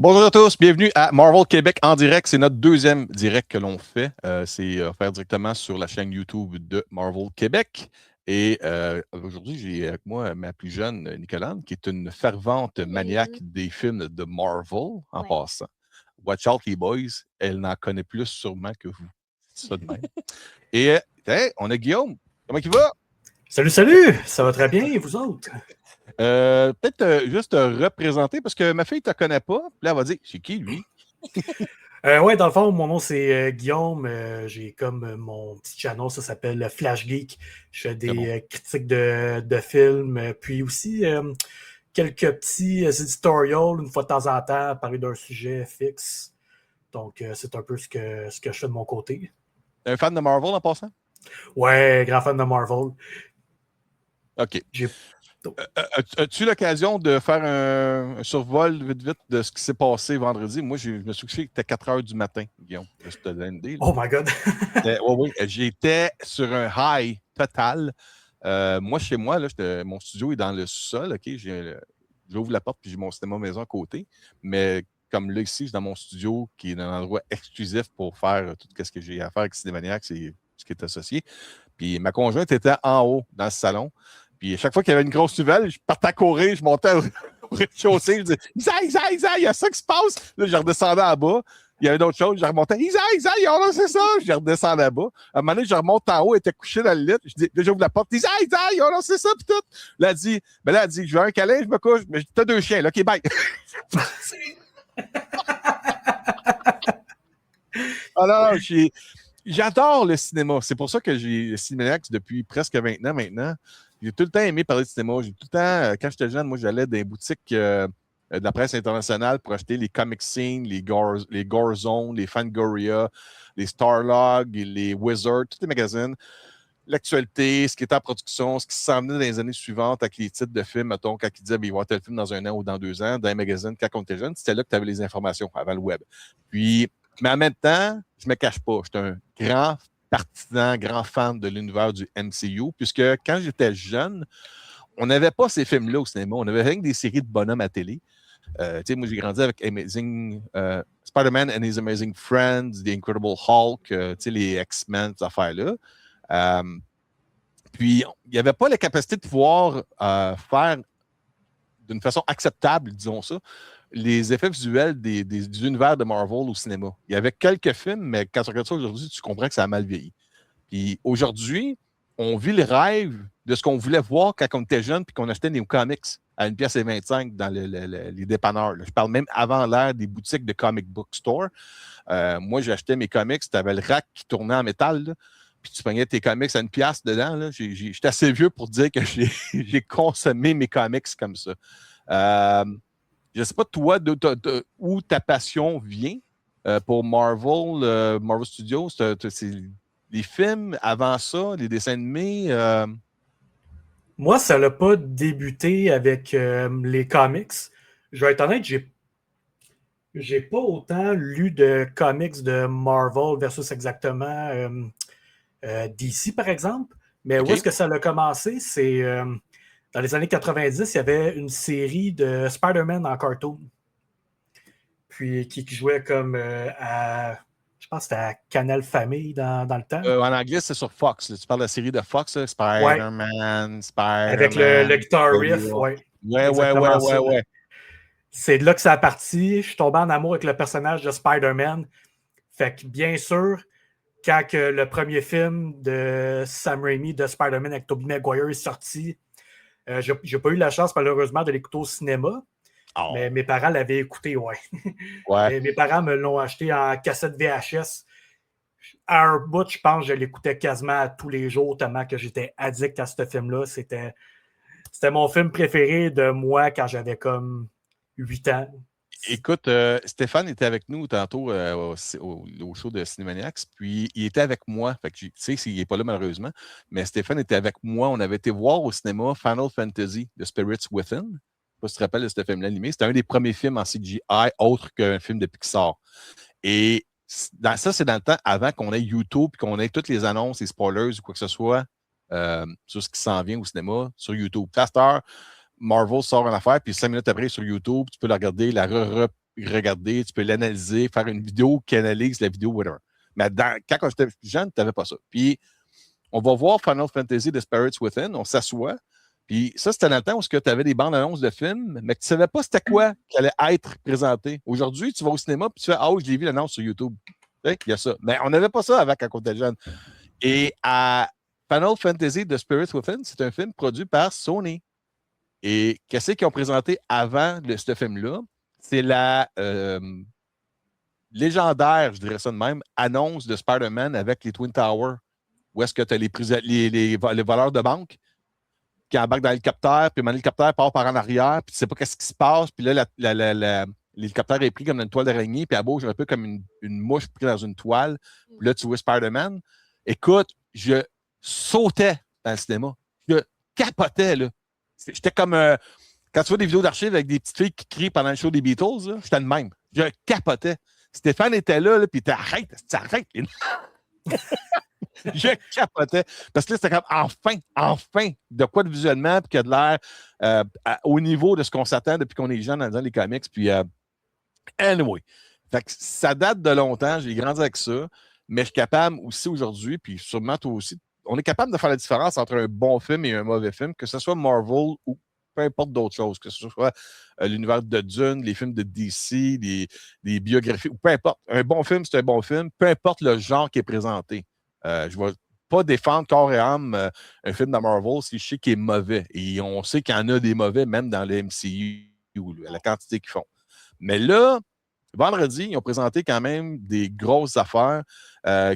Bonjour à tous, bienvenue à Marvel Québec en direct. C'est notre deuxième direct que l'on fait. C'est offert directement sur la chaîne YouTube de Marvel Québec. Et aujourd'hui, j'ai avec moi ma plus jeune, Nicolane, qui est une fervente maniaque Salut. des films de Marvel en Ouais. passant. Watch out les boys, elle n'en connaît plus sûrement que vous. C'est ça de même. Et hey, on a Guillaume. Comment il va? Salut, salut! Ça va très bien, et vous autres? Peut-être juste te représenter parce que ma fille ne te connaît pas. Puis là, elle va dire, c'est qui lui? Ouais, dans le fond, mon nom c'est Guillaume. J'ai comme mon petit channel, ça s'appelle Flash Geek. Je fais C'est bon. des critiques de films, puis aussi quelques petits editorials une fois de temps en temps à parler d'un sujet fixe. Donc, c'est un peu ce que je fais de mon côté. Un fan de Marvel en passant? Ouais, grand fan de Marvel. OK. J'ai As-tu l'occasion de faire un survol vite de ce qui s'est passé vendredi? Moi, je me souviens que c'était 4 heures du matin, Guillaume. Je te donne une idée. Oh my God! Oui, j'étais sur un high total. Moi, chez moi, là, mon studio est dans le sous-sol. OK? J'ouvre la porte puis j'ai mon cinéma maison à côté. Mais comme là, ici, je suis dans mon studio qui est un endroit exclusif pour faire tout ce que j'ai à faire avec Cinémaniac, c'est ce qui est associé. Puis ma conjointe était en haut dans le salon. Puis à chaque fois qu'il y avait une grosse nouvelle, je partais à courir, je montais au rez-de-chaussée, je disais Isa, il y a ça qui se passe. Là, je redescendais en bas. Il y avait d'autres choses, je remontais Isa, ils ont lancé ça. Je redescendais en bas. À un moment donné, je remonte en haut, elle était couchée dans le lit. Je dis, là, j'ouvre la porte, Isa, ils ont lancé ça, puis tout. Là, elle a dit, je veux un câlin, je me couche. Mais t'as 2 chiens, là, OK, bye. Alors, j'adore le cinéma. C'est pour ça que j'ai Cinémax depuis presque 20 ans maintenant. J'ai tout le temps aimé parler de cinéma. J'ai tout le temps, quand j'étais jeune, moi, j'allais dans les boutiques de la presse internationale pour acheter les comic scenes, les Gore Zone, les Fangoria, les Starlog, les Wizards, tous les magazines. L'actualité, ce qui était en production, ce qui s'en venait dans les années suivantes avec les titres de films, mettons, quand ils disaient il va y avoir tel film dans 1 an ou dans 2 ans, dans les magazines, quand on était jeune, c'était là que tu avais les informations avant le web. Puis, mais en même temps, je ne me cache pas, j'étais un grand partisan, grand fan de l'univers du MCU, puisque quand j'étais jeune, on n'avait pas ces films-là au cinéma, on avait rien que des séries de bonhommes à télé. Moi, j'ai grandi avec Spider-Man and His Amazing Friends, The Incredible Hulk, les X-Men, ces affaires-là. Puis, il n'y avait pas la capacité de pouvoir faire d'une façon acceptable, disons ça, les effets visuels des univers de Marvel au cinéma. Il y avait quelques films, mais quand tu regardes ça aujourd'hui, tu comprends que ça a mal vieilli. Puis aujourd'hui, on vit le rêve de ce qu'on voulait voir quand on était jeune puis qu'on achetait des comics à 1,25$ dans les dépanneurs. Là. Je parle même avant l'ère des boutiques de comic book store. Moi, j'achetais mes comics, tu avais le rack qui tournait en métal, là, puis tu prenais tes comics à 1$ dedans. J'étais assez vieux pour dire que j'ai consommé mes comics comme ça. Je ne sais pas, toi, où ta passion vient pour Marvel Studios. C'est les films avant ça, les dessins animés. Moi, ça n'a pas débuté avec les comics. Je vais être honnête, j'ai pas autant lu de comics de Marvel versus exactement DC, par exemple. Mais où est-ce que ça a commencé? C'est dans les années 90, il y avait une série de Spider-Man en cartoon. Puis qui jouait comme je pense que c'était à Canal Famille dans le temps. En anglais, c'est sur Fox. Là. Tu parles de la série de Fox, là, Spider-Man, Ouais. Spider-Man. Avec le guitar riff, ouais. Ouais. Ouais. C'est de là que ça a parti. Je suis tombé en amour avec le personnage de Spider-Man. Fait que, bien sûr, quand le premier film de Sam Raimi de Spider-Man avec Tobey Maguire est sorti, j'ai pas eu la chance, malheureusement, de l'écouter au cinéma. Oh. Mais mes parents l'avaient écouté, ouais. Ouais. Mes parents me l'ont acheté en cassette VHS. À un bout, je pense que je l'écoutais quasiment tous les jours, tellement que j'étais addict à ce film-là. C'était mon film préféré de moi quand j'avais comme 8 ans. Écoute, Stéphane était avec nous tantôt au show de Cinémaniacs, puis il était avec moi. Fait que, tu sais, il n'est pas là malheureusement, mais Stéphane était avec moi. On avait été voir au cinéma Final Fantasy, The Spirits Within. Je ne sais pas si tu te rappelles de ce film-là animé. C'était un des premiers films en CGI autre qu'un film de Pixar. Et ça, c'est dans le temps avant qu'on ait YouTube et qu'on ait toutes les annonces et spoilers ou quoi que ce soit sur ce qui s'en vient au cinéma sur YouTube. Faster, Marvel sort une affaire, puis 5 minutes après sur YouTube, tu peux la regarder, la regarder, tu peux l'analyser, faire une vidéo qui analyse la vidéo, whatever. Mais quand j'étais jeune, tu n'avais pas ça. Puis, on va voir Final Fantasy The Spirits Within, on s'assoit. Puis ça, c'était dans le temps où tu avais des bandes annonces de films, mais que tu ne savais pas c'était quoi qui allait être présenté. Aujourd'hui, tu vas au cinéma puis tu fais « Ah, je l'ai vu l'annonce sur YouTube. » Il y a ça. Mais on n'avait pas ça avant quand on était jeune. Et à Final Fantasy The Spirits Within, c'est un film produit par Sony. Et qu'est-ce qu'ils ont présenté avant ce film-là? C'est la légendaire, je dirais ça de même, annonce de Spider-Man avec les Twin Towers, où est-ce que tu as les voleurs de banque qui embarquent dans l'hélicoptère, puis l'hélicoptère part par en arrière, puis tu sais pas qu'est-ce qui se passe, puis là, l'hélicoptère est pris comme dans une toile d'araignée, puis elle bouge un peu comme une mouche prise dans une toile. Puis là, tu vois Spider-Man. Écoute, je sautais dans le cinéma. Je capotais, là. J'étais comme... quand tu vois des vidéos d'archives avec des petites filles qui crient pendant le show des Beatles, j'étais le même. Je capotais. Stéphane était là, puis il était arrête. Je capotais. Parce que là, c'était comme enfin, de quoi de visuellement, puis qu'il y a de l'air au niveau de ce qu'on s'attend depuis qu'on est jeune dans les comics. Puis, anyway. Fait que ça date de longtemps, j'ai grandi avec ça, mais je suis capable aussi aujourd'hui, puis sûrement toi aussi, on est capable de faire la différence entre un bon film et un mauvais film, que ce soit Marvel ou peu importe d'autres choses, que ce soit l'univers de Dune, les films de DC, des biographies, ou peu importe. Un bon film, c'est un bon film, peu importe le genre qui est présenté. Je ne vais pas défendre corps et âme un film de Marvel si je sais qu'il est mauvais. Et on sait qu'il y en a des mauvais, même dans le MCU, la quantité qu'ils font. Mais là, vendredi, ils ont présenté quand même des grosses affaires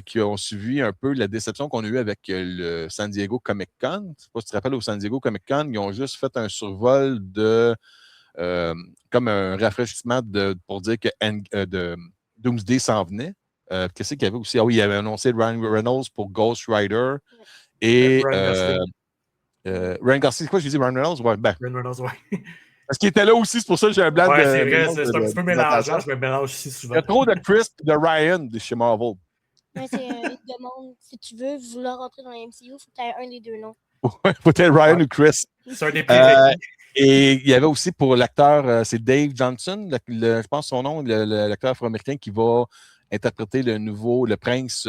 qui ont suivi un peu la déception qu'on a eue avec le San Diego Comic-Con. Je ne sais pas si tu te rappelles, au San Diego Comic-Con, ils ont juste fait un survol de comme un rafraîchissement pour dire que Doomsday s'en venait. Qu'est-ce qu'il y avait aussi? Ah oui, il avait annoncé Ryan Reynolds pour Ghost Rider et Ryan Gosling. C'est quoi, j'ai dit Ryan Reynolds? Ouais, Ryan Reynolds, ouais. Parce qu'il était là aussi, c'est pour ça que j'ai un blanc de. Ouais, c'est vrai, c'est un petit peu mélangeant, je me mélange aussi souvent. Il y a trop de Chris et de Ryan de chez Marvel. Ouais, c'est une demande. Si tu veux vouloir rentrer dans la MCU, il faut que tu aies un des deux noms. Ouais, peut-être Ryan ou Chris. C'est un des prérequis. Et il y avait aussi pour l'acteur, c'est Dave Johnson, je pense son nom, l'acteur afro-américain qui va interpréter le prince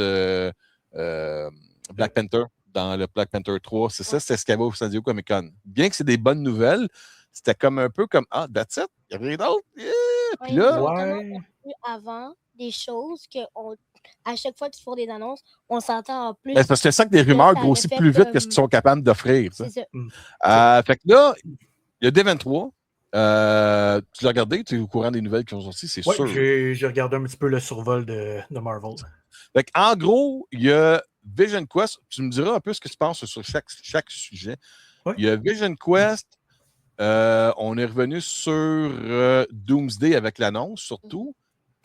Black Panther dans le Black Panther 3. C'est ça, c'est ce qu'il y avait au San Diego Comic-Con. Bien que c'est des bonnes nouvelles, c'était comme un peu comme « Ah, that's it, il n'y a rien d'autre. Yeah. » Puis là... Ouais. Avant des choses que à chaque fois qu'ils font des annonces, on s'entend en plus. Ben, parce que c'est ça que des rumeurs grossissent plus vite que ce qu'ils sont capables d'offrir. C'est ça. Fait que là, il y a D23. Tu l'as regardé? Tu es au courant des nouvelles qui ont sorti, c'est sûr. Oui, j'ai regardé un petit peu le survol de Marvel. Fait en gros, il y a Vision Quest. Tu me diras un peu ce que tu penses sur chaque sujet. Oui. Il y a Vision Quest. On est revenu sur Doomsday avec l'annonce, surtout.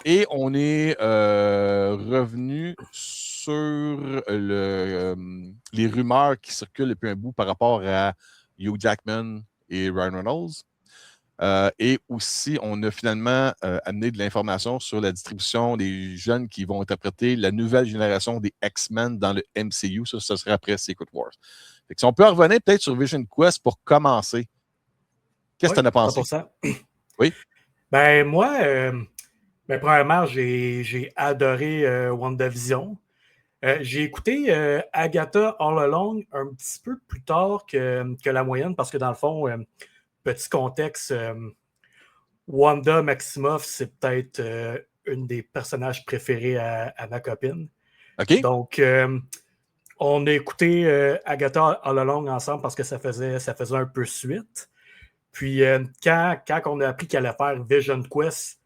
Et on est revenu sur les rumeurs qui circulent depuis un bout par rapport à Hugh Jackman et Ryan Reynolds. Et aussi, on a finalement amené de l'information sur la distribution des jeunes qui vont interpréter la nouvelle génération des X-Men dans le MCU. Ça serait après Secret Wars. Fait que si on peut revenir peut-être sur Vision Quest pour commencer. Qu'est-ce que tu en as pensé? 100%. Oui? Ben, moi, premièrement, j'ai adoré WandaVision. J'ai écouté Agatha All Along un petit peu plus tard que la moyenne parce que dans le fond, petit contexte, Wanda Maximoff, c'est peut-être une des personnages préférés à ma copine. OK. Donc, on a écouté Agatha All Along ensemble parce que ça faisait un peu suite. Puis, quand on a appris qu'elle allait faire Vision Quest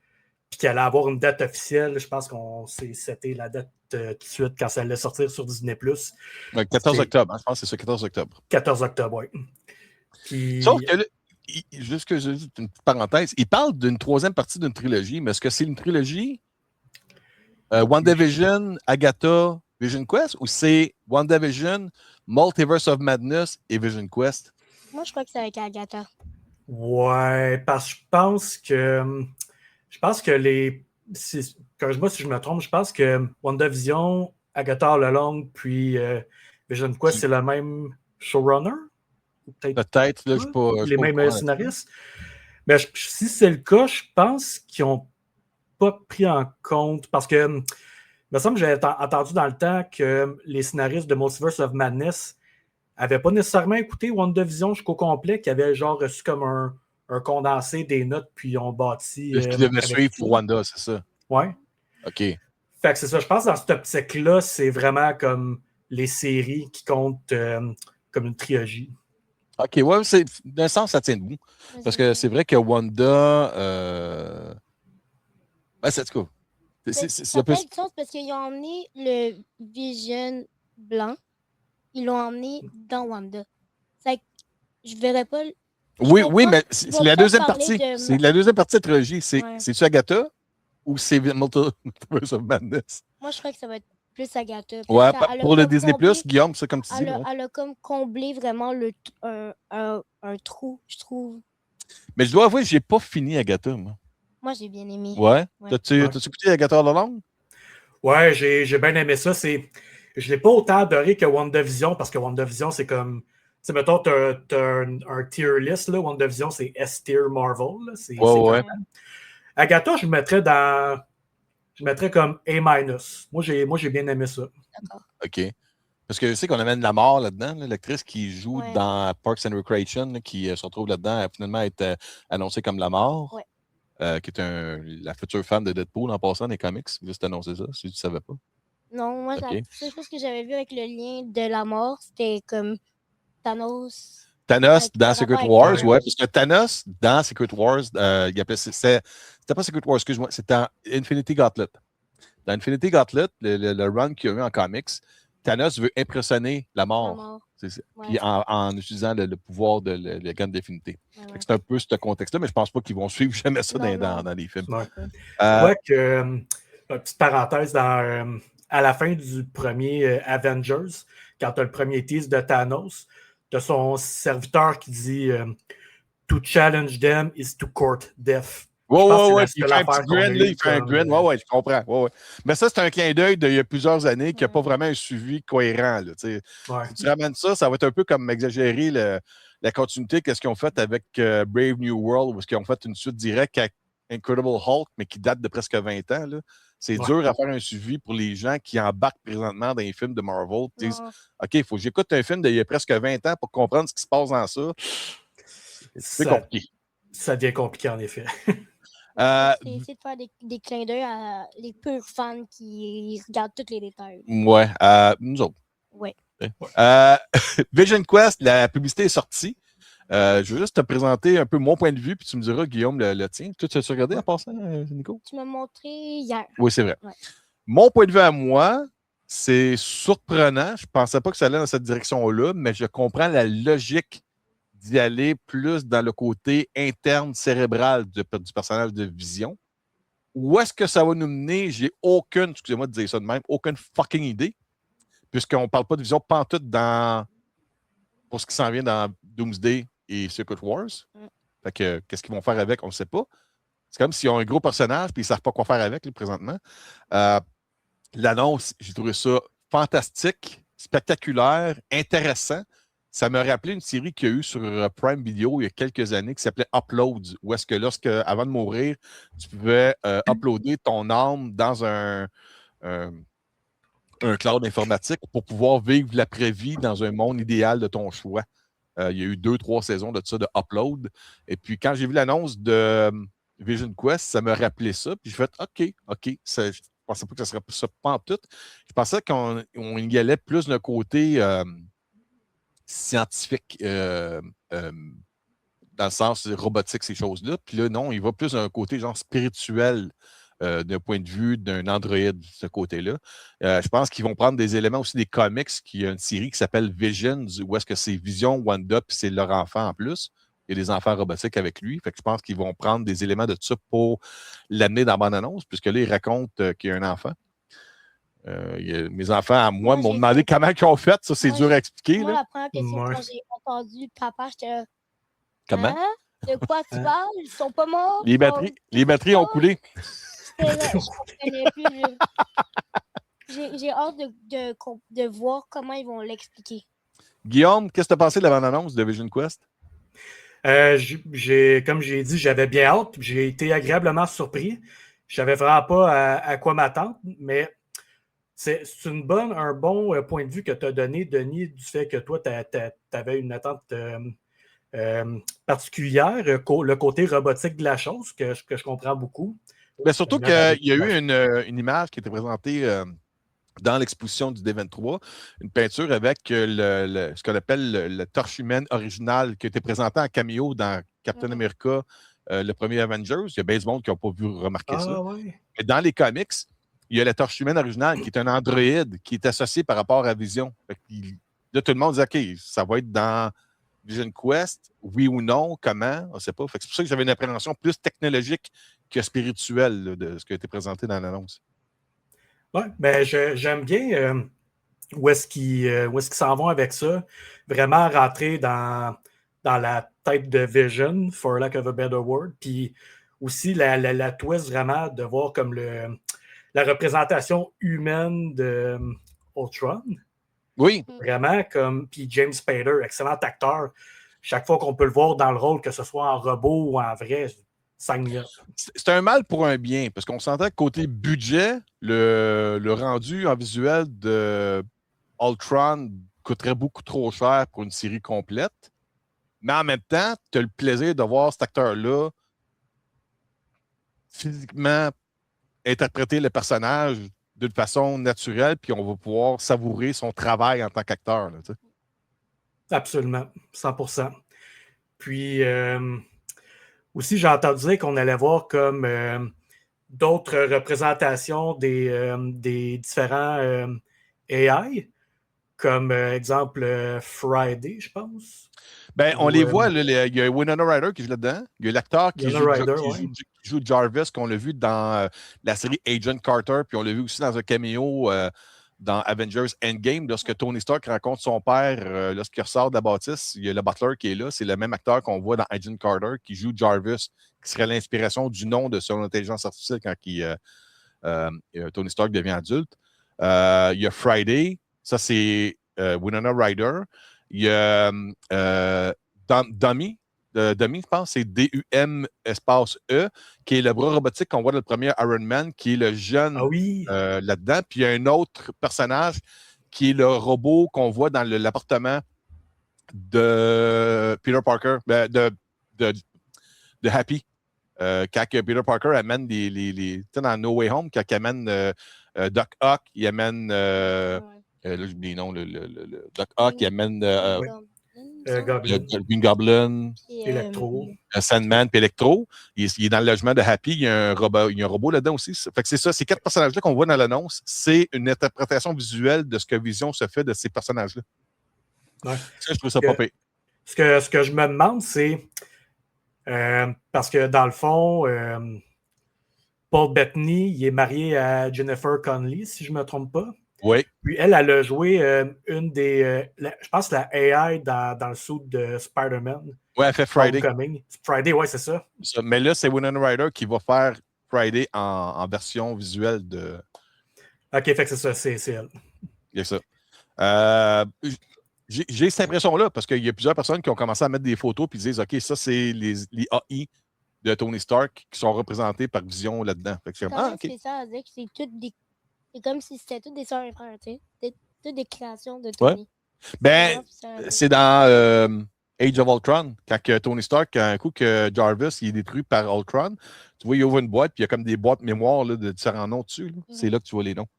puis qu'elle allait avoir une date officielle, je pense qu'on s'est seté la date tout de suite quand ça allait sortir sur Disney+. Le 14 octobre, hein, je pense que c'est ça, 14 octobre. 14 octobre, oui. Puis... Sauf que, juste que une petite parenthèse, il parle d'une troisième partie d'une trilogie, mais est-ce que c'est une trilogie WandaVision, Agatha, Vision Quest, ou c'est WandaVision, Multiverse of Madness et Vision Quest? Moi, je crois que c'est avec Agatha. Ouais, parce que je pense que moi, si je me trompe, je pense que WandaVision, Agatha All Along, puis Vision Quest, c'est le même showrunner? Peut-être, là, je ne sais pas. Les mêmes scénaristes. Mais si c'est le cas, je pense qu'ils ont pas pris en compte parce que, il me semble que j'avais entendu dans le temps que les scénaristes de Multiverse of Madness n'avaient pas nécessairement écouté WandaVision jusqu'au complet, qui avaient genre reçu comme un condensé des notes, puis ils ont bâti. Ce qui devait avec suivre tout. pour Wanda, c'est ça. Ouais. OK. Fait que c'est ça. Je pense que dans cette optique-là, c'est vraiment comme les séries qui comptent comme une trilogie. OK, ouais, d'un sens, ça tient debout. Parce que c'est vrai que Wanda. Ben, c'est cool. Ça fait du sens parce qu'ils ont emmené le Vision blanc. Ils l'ont emmené dans Wanda. Fait que je verrais pas. Oui, mais c'est la deuxième partie. C'est la deuxième partie de la trilogie. C'est-tu Agatha ou c'est Multiverse of Madness? Moi, je crois que ça va être plus Agatha. Ouais, pour le Disney+, Guillaume, c'est comme tu dis. Elle a comme comblé vraiment un trou, je trouve. Mais je dois avouer que j'ai pas fini Agatha, moi. Moi, j'ai bien aimé. Ouais? T'as-tu écouté Agatha All Along? Ouais, j'ai bien aimé ça. Je l'ai pas autant adoré que WandaVision, parce que WandaVision, c'est comme... Tu sais, mettons, t'as un tier list, là. WandaVision, c'est S-tier Marvel. Là. Ouais. Agatha, je mettrais comme A-. Moi, j'ai bien aimé ça. D'accord. OK. Parce que je sais qu'on amène la mort là-dedans, l'actrice qui joue dans Parks and Recreation, qui se retrouve là-dedans, a finalement été annoncée comme la mort. Ouais. Qui est la future femme de Deadpool en passant des comics. Juste annoncé ça, si tu ne savais pas. Non, moi, la seule chose que j'avais vu avec le lien de la mort, c'était comme Thanos. Thanos dans Secret Wars, ouais. Parce que Thanos, dans Secret Wars, il appelait c'était pas Secret Wars, excuse-moi, c'était Infinity Gauntlet. Dans Infinity Gauntlet, le run qu'il y a eu en comics, Thanos veut impressionner la mort. Puis en utilisant le pouvoir de la gamme d'affinité. C'est un peu ce contexte-là, mais je pense pas qu'ils vont suivre jamais ça dans les films. Petite parenthèse, à la fin du premier Avengers, quand tu as le premier tease de Thanos, tu as son serviteur qui dit To challenge them is to court death. Ouais, il fait un petit grin, là, il fait un grin. Ouais, je comprends. Ouais. Mais ça, c'est un clin d'œil d'il y a plusieurs années qui n'a pas vraiment un suivi cohérent. Là, si tu ramènes ça, ça va être un peu comme exagérer la continuité qu'est-ce qu'ils ont fait avec Brave New World, où ils ont fait une suite directe avec Incredible Hulk, mais qui date de presque 20 ans. Là. C'est dur à faire un suivi pour les gens qui embarquent présentement dans les films de Marvel. Ils disent OK, il faut que j'écoute un film d'il y a presque 20 ans pour comprendre ce qui se passe dans ça. C'est compliqué. Ça devient compliqué, en effet. C'est essayer de faire des clins d'œil à les purs fans qui regardent tous les détails. Ouais, nous autres. Ouais. Vision Quest, la publicité est sortie. Je veux juste te présenter un peu mon point de vue, puis tu me diras, Guillaume, le tien. Toi, tu as regardé en passant, Nico? Tu m'as montré hier. Oui, c'est vrai. Ouais. Mon point de vue à moi, c'est surprenant. Je ne pensais pas que ça allait dans cette direction-là, mais je comprends la logique d'y aller plus dans le côté interne cérébral du personnage de Vision. Où est-ce que ça va nous mener? J'ai aucune, excusez-moi de dire ça de même, aucune fucking idée, puisqu'on ne parle pas de Vision pantoute pour ce qui s'en vient dans Doomsday et Secret Wars. Fait que qu'est-ce qu'ils vont faire avec, on ne sait pas. C'est comme s'ils ont un gros personnage et ils ne savent pas quoi faire avec, présentement. L'annonce, j'ai trouvé ça fantastique, spectaculaire, intéressant. Ça m'a rappelé une série qu'il y a eu sur Prime Video il y a quelques années qui s'appelait Uploads, où est-ce que avant de mourir, tu pouvais uploader ton âme dans un cloud informatique pour pouvoir vivre l'après-vie dans un monde idéal de ton choix. Il y a eu 2-3 saisons de ça, de Upload. Et puis, quand j'ai vu l'annonce de Vision Quest, ça m'a rappelé ça. Puis, j'ai fait OK. Je ne pensais pas que ça serait ça pantoute. Je pensais qu'on y allait plus d'un côté scientifique, dans le sens robotique, ces choses-là. Puis là, non, il va plus d'un côté genre spirituel. D'un point de vue d'un androïde de ce côté-là. Je pense qu'ils vont prendre des éléments aussi des comics, qui y a une série qui s'appelle Visions, où est-ce que c'est Vision, Wanda, puis c'est leur enfant en plus. Il y a des enfants robotiques avec lui. Fait que je pense qu'ils vont prendre des éléments de tout ça pour l'amener dans la bande-annonce, puisque là, ils racontent qu'il y a un enfant. Mes enfants, à moi, m'ont demandé comment ils ont fait. Ça, c'est dur à expliquer. Moi, là. la première question, quand j'ai entendu papa, j'étais là. Comment? Hein? De quoi tu parles? Ils sont pas morts? Les batteries ont coulé. J'ai hâte de voir comment ils vont l'expliquer. Guillaume, qu'est-ce que tu as pensé de la bande-annonce de Vision Quest? Comme j'ai dit, j'avais bien hâte. J'ai été agréablement surpris. je savais vraiment pas à quoi m'attendre, mais c'est un bon point de vue que tu as donné, Denis, du fait que toi, tu avais une attente particulière, le côté robotique de la chose, que je comprends beaucoup. Mais surtout qu'il y a eu une image qui était présentée dans l'exposition du D23, une peinture avec ce qu'on appelle le torche humaine original qui a été présenté en caméo dans Captain America, le premier Avengers. Il y a bien du monde qui n'a pas vu remarquer ça. Ouais. Mais dans les comics, il y a la torche humaine originale qui est un androïde qui est associé par rapport à Vision. Là, tout le monde dit OK, ça va être dans Vision Quest, oui ou non, comment, on ne sait pas. C'est pour ça que j'avais une appréhension plus technologique que spirituelle là, de ce qui a été présenté dans l'annonce. Oui, ben j'aime bien où est-ce qu'ils s'en vont avec ça. Vraiment rentrer dans la tête de Vision, for lack of a better word. Puis aussi la twist vraiment de voir comme la représentation humaine de Ultron. Oui. Vraiment comme. Puis James Spader, excellent acteur. Chaque fois qu'on peut le voir dans le rôle, que ce soit en robot ou en vrai, c'est un mal pour un bien, parce qu'on sentait que côté budget, le rendu en visuel de Ultron coûterait beaucoup trop cher pour une série complète. Mais en même temps, tu as le plaisir de voir cet acteur-là physiquement interpréter le personnage d'une façon naturelle, puis on va pouvoir savourer son travail en tant qu'acteur. Là, absolument, 100%. Puis aussi, j'ai entendu dire qu'on allait voir comme d'autres représentations des différents AI, comme exemple Friday, je pense. Ben, on les voit, il y a Winona Ryder qui joue là-dedans. Il y a l'acteur qui joue Jarvis, qu'on l'a vu dans la série Agent Carter, puis on l'a vu aussi dans un caméo dans Avengers Endgame, lorsque Tony Stark rencontre son père, lorsqu'il ressort de la bâtisse, il y a le butler qui est là. C'est le même acteur qu'on voit dans Agent Carter, qui joue Jarvis, qui serait l'inspiration du nom de son intelligence artificielle quand Tony Stark devient adulte. Il y a Friday, ça c'est Winona Ryder. Il y a Dummy, je pense, c'est D-U-M espace E, qui est le bras robotique qu'on voit dans le premier Iron Man, qui est le jeune là-dedans. Puis il y a un autre personnage qui est le robot qu'on voit dans l'appartement de Peter Parker, de Happy. Quand Peter Parker amène tu sais, dans No Way Home, quand il amène Doc Ock, il amène là, j'oublie les noms, le Doc Ock, il amène Green Goblin, Electro, Sandman, puis Electro. Il est dans le logement de Happy. Il y a un robot là-dedans aussi. Fait que c'est ça, ces 4 personnages-là qu'on voit dans l'annonce, c'est une interprétation visuelle de ce que Vision se fait de ces personnages-là. Ouais. Ça, je trouve ça pas pire. Ce que je me demande, c'est parce que dans le fond, Paul Bettany, il est marié à Jennifer Connelly, si je ne me trompe pas. Oui. Puis elle a joué une des. Je pense la AI dans le suit de Spider-Man. Oui, elle fait Friday. Friday, oui, c'est ça. Mais là, c'est Winona Ryder qui va faire Friday en version visuelle de. OK, fait que c'est ça, c'est elle. Il y a ça. J'ai cette impression-là parce qu'il y a plusieurs personnes qui ont commencé à mettre des photos et disent OK, ça, c'est les AI de Tony Stark qui sont représentés par Vision là-dedans. C'est ça à dire que c'est toutes des. C'est comme si c'était toutes des sœurs et frères, tu sais. C'est toutes des créations de Tony. Ouais. Ben, c'est dans Age of Ultron, quand Tony Stark, un coup que Jarvis il est détruit par Ultron, tu vois, il ouvre une boîte, puis il y a comme des boîtes mémoire là, de différents noms dessus. Là. C'est là que tu vois les noms.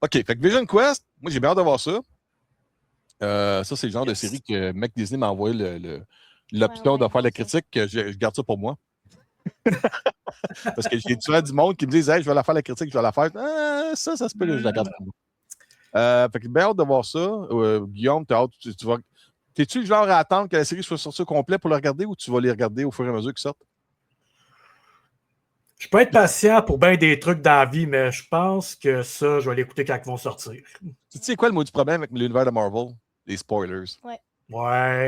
OK, fait que Vision Quest, moi j'ai bien hâte de voir ça. Ça, c'est le genre de série que Mec Disney m'a envoyé l'option de faire la critique, que je garde ça pour moi. Parce que j'ai souvent du monde qui me disent hey, je vais la faire la critique, je vais la faire. Ça se peut, je la garde pour moi. Fait que bien hâte de voir ça. Guillaume, t'es-tu le genre à attendre que la série soit sortie au complet pour la regarder ou tu vas les regarder au fur et à mesure qu'ils sortent? Je peux être patient pour bien des trucs dans la vie, mais je pense que ça, je vais l'écouter quand ils vont sortir. Tu sais quoi le mot du problème avec l'univers de Marvel? Les spoilers. Ouais.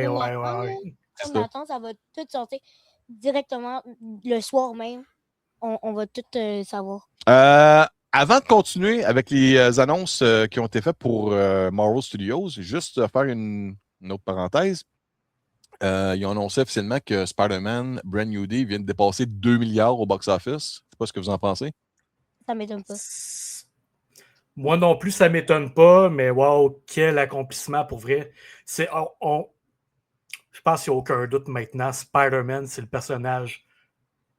Comme attends, ça va tout sortir directement le soir même. On va tout savoir. Avant de continuer avec les annonces qui ont été faites pour Marvel Studios, juste faire une autre parenthèse. Ils ont annoncé officiellement que Spider-Man Brand New Day vient de dépasser 2 milliards au box-office. C'est pas ce que vous en pensez. Ça m'étonne pas. Moi non plus, ça m'étonne pas, mais wow, quel accomplissement pour vrai. Je pense qu'il n'y a aucun doute maintenant. Spider-Man, c'est le personnage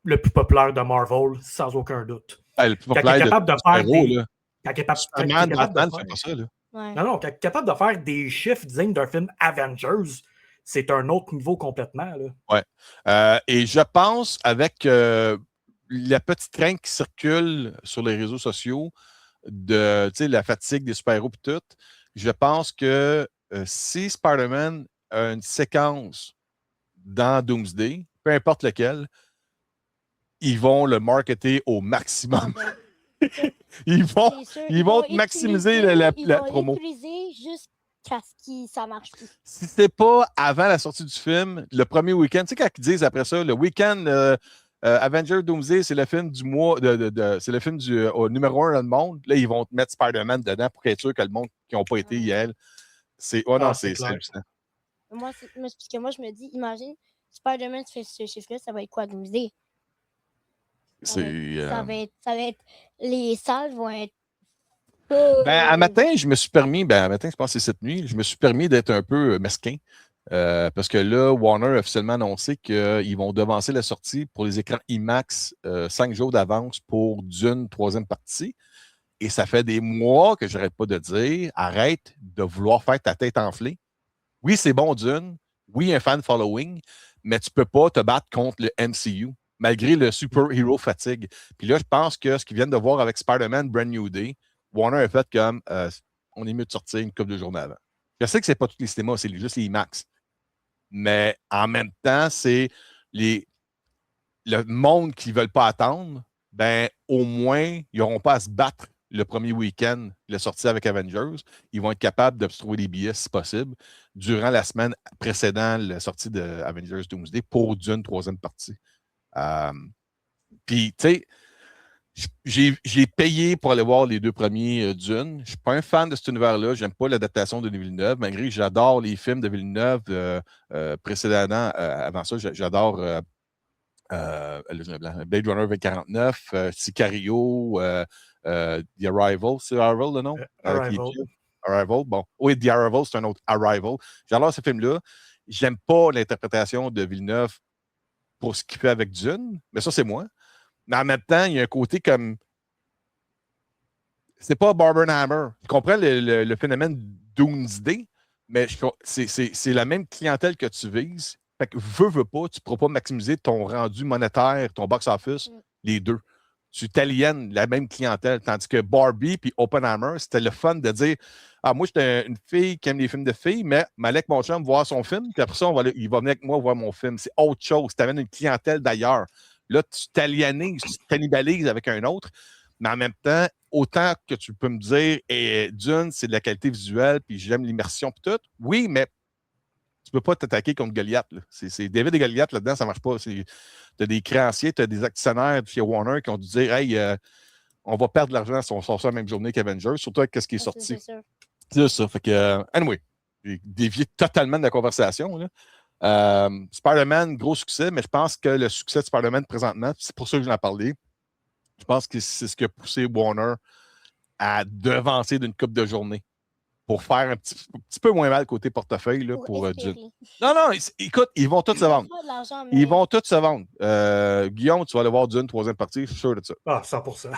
le plus populaire de Marvel, sans aucun doute. Le plus Quand il est populaire capable de faire des. là. Quand il est capable Superman, de Batman, faire. fait pas ça, là. Ouais. Non, quand il est capable de faire des chiffres dignes d'un film Avengers, c'est un autre niveau complètement. Là. Ouais. Et je pense, avec la petite crainte qui circule sur les réseaux sociaux de la fatigue des super-héros et tout, je pense que si Spider-Man a une séquence dans Doomsday, peu importe lequel, ils vont le marketer au maximum. ils vont maximiser la promo. Ils vont l'utiliser jusqu'à ce que ça marche plus. Si c'est pas avant la sortie du film, le premier week-end, tu sais quand ils disent après ça, le week-end Avengers Doomsday, c'est le film du mois, c'est le film au numéro 1 dans le monde. Là, ils vont te mettre Spider-Man dedans pour être sûr que le monde qui n'ont pas été hier, c'est hallucinant. Moi, parce que moi, je me dis, imagine, Spider-Man fait ce chiffre-là, ça va être quoi, Doomsday? Ça va être. Les salles vont être. À matin, je me suis permis, à matin, je pense que c'est cette nuit, je me suis permis d'être un peu mesquin. Parce que là, Warner a officiellement annoncé qu'ils vont devancer la sortie pour les écrans IMAX 5 jours d'avance pour Dune, 3e partie. Et ça fait des mois que je n'arrête pas de dire, arrête de vouloir faire ta tête enflée. Oui, c'est bon Dune. Oui, un fan following, mais tu ne peux pas te battre contre le MCU, malgré le super-hero fatigue. Puis là, je pense que ce qu'ils viennent de voir avec Spider-Man Brand New Day, Warner a fait comme on est mieux de sortir une couple de journées avant. Je sais que ce n'est pas tous les cinémas, c'est juste les IMAX. Mais en même temps, c'est le monde qui ne veulent pas attendre, au moins, ils n'auront pas à se battre le premier week-end, la sortie avec Avengers. Ils vont être capables de se trouver des billets, si possible, durant la semaine précédant la sortie de Avengers Doomsday pour Dune, 3e partie. Puis, tu sais, j'ai payé pour aller voir les 2 premiers Dune. Je ne suis pas un fan de cet univers-là. Je n'aime pas l'adaptation de Villeneuve, malgré que j'adore les films de Villeneuve précédemment. Avant ça, j'adore Blade Runner 2049, Sicario, The Arrival. C'est Arrival le nom? Arrival. Bon. Oui, The Arrival, c'est un autre Arrival. J'adore ce film-là. J'aime pas l'interprétation de Villeneuve pour ce qu'il fait avec Dune, mais ça, c'est moi. Mais en même temps, il y a un côté comme. C'est pas Barbenheimer. Je comprends le phénomène Doomsday, mais c'est la même clientèle que tu vises. Fait que veux pas, tu ne pourras pas maximiser ton rendu monétaire, ton box-office, les deux. Tu t'aliènes la même clientèle. Tandis que Barbie puis Oppenheimer, c'était le fun de dire moi, j'étais une fille qui aime les films de filles, mais m'allais avec mon chum voir son film, puis après ça, il va venir avec moi voir mon film. C'est autre chose. Tu amènes une clientèle d'ailleurs. Là, tu t'aliénises, tu t'annibalises avec un autre, mais en même temps, autant que tu peux me dire Dune, c'est de la qualité visuelle, puis j'aime l'immersion, puis tout. Oui, mais tu ne peux pas t'attaquer contre Goliath. C'est David et Goliath là-dedans, ça ne marche pas. Tu as des créanciers, tu as des actionnaires chez Warner qui ont dû dire hey, on va perdre de l'argent si on sort ça la même journée qu'Avengers, surtout avec ce qui est sorti. C'est ça. Fait que, anyway, j'ai dévié totalement de la conversation. Là. Spider-Man, gros succès, mais je pense que le succès de Spider-Man présentement, c'est pour ça que j'en ai parlé. Je pense que c'est ce qui a poussé Warner à devancer d'une couple de journées pour faire un petit peu moins mal côté portefeuille là, pour Dune. Non, écoute, ils vont tous se vendre. Ils vont tous se vendre. Guillaume, tu vas aller voir Dune, 3e partie, je suis sûr de ça. 100%.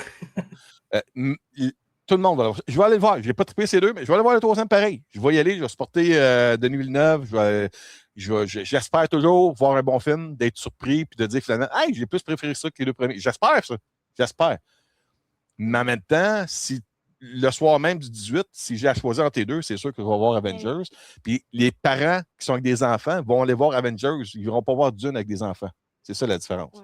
Tout le monde va aller voir. Je vais aller le voir. Je n'ai pas trippé ces deux, mais je vais aller voir le 3e pareil. Je vais y aller, je vais supporter Denis Villeneuve. J'espère toujours voir un bon film, d'être surpris, puis de dire finalement, hey, j'ai plus préféré ça que les 2 premiers. J'espère ça. J'espère. Mais en même temps, si le soir même du 18, si j'ai à choisir entre les deux, c'est sûr que je vais voir Avengers. Puis les parents qui sont avec des enfants vont aller voir Avengers. Ils ne vont pas voir Dune avec des enfants. C'est ça la différence.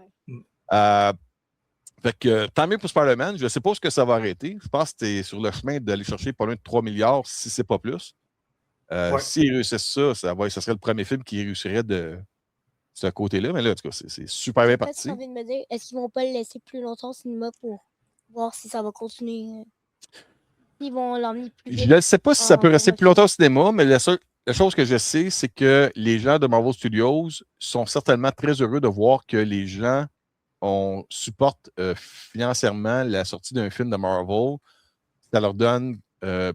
Fait que tant mieux pour Spider-Man. Je ne sais pas où que ça va arrêter. Je pense que c'est sur le chemin d'aller chercher pas loin de 3 milliards, si ce n'est pas plus. S'ils réussissent ça, ça serait le premier film qui réussirait de ce côté-là. Mais là, en tout cas, c'est super bien parti. J'ai envie de me dire, est-ce qu'ils ne vont pas le laisser plus longtemps au cinéma pour voir si ça va continuer? Ils vont l'emmener plus vite. Je ne sais pas si ça peut rester plus longtemps au cinéma, mais la chose que je sais, c'est que les gens de Marvel Studios sont certainement très heureux de voir que les gens on supporte financièrement la sortie d'un film de Marvel, ça leur donne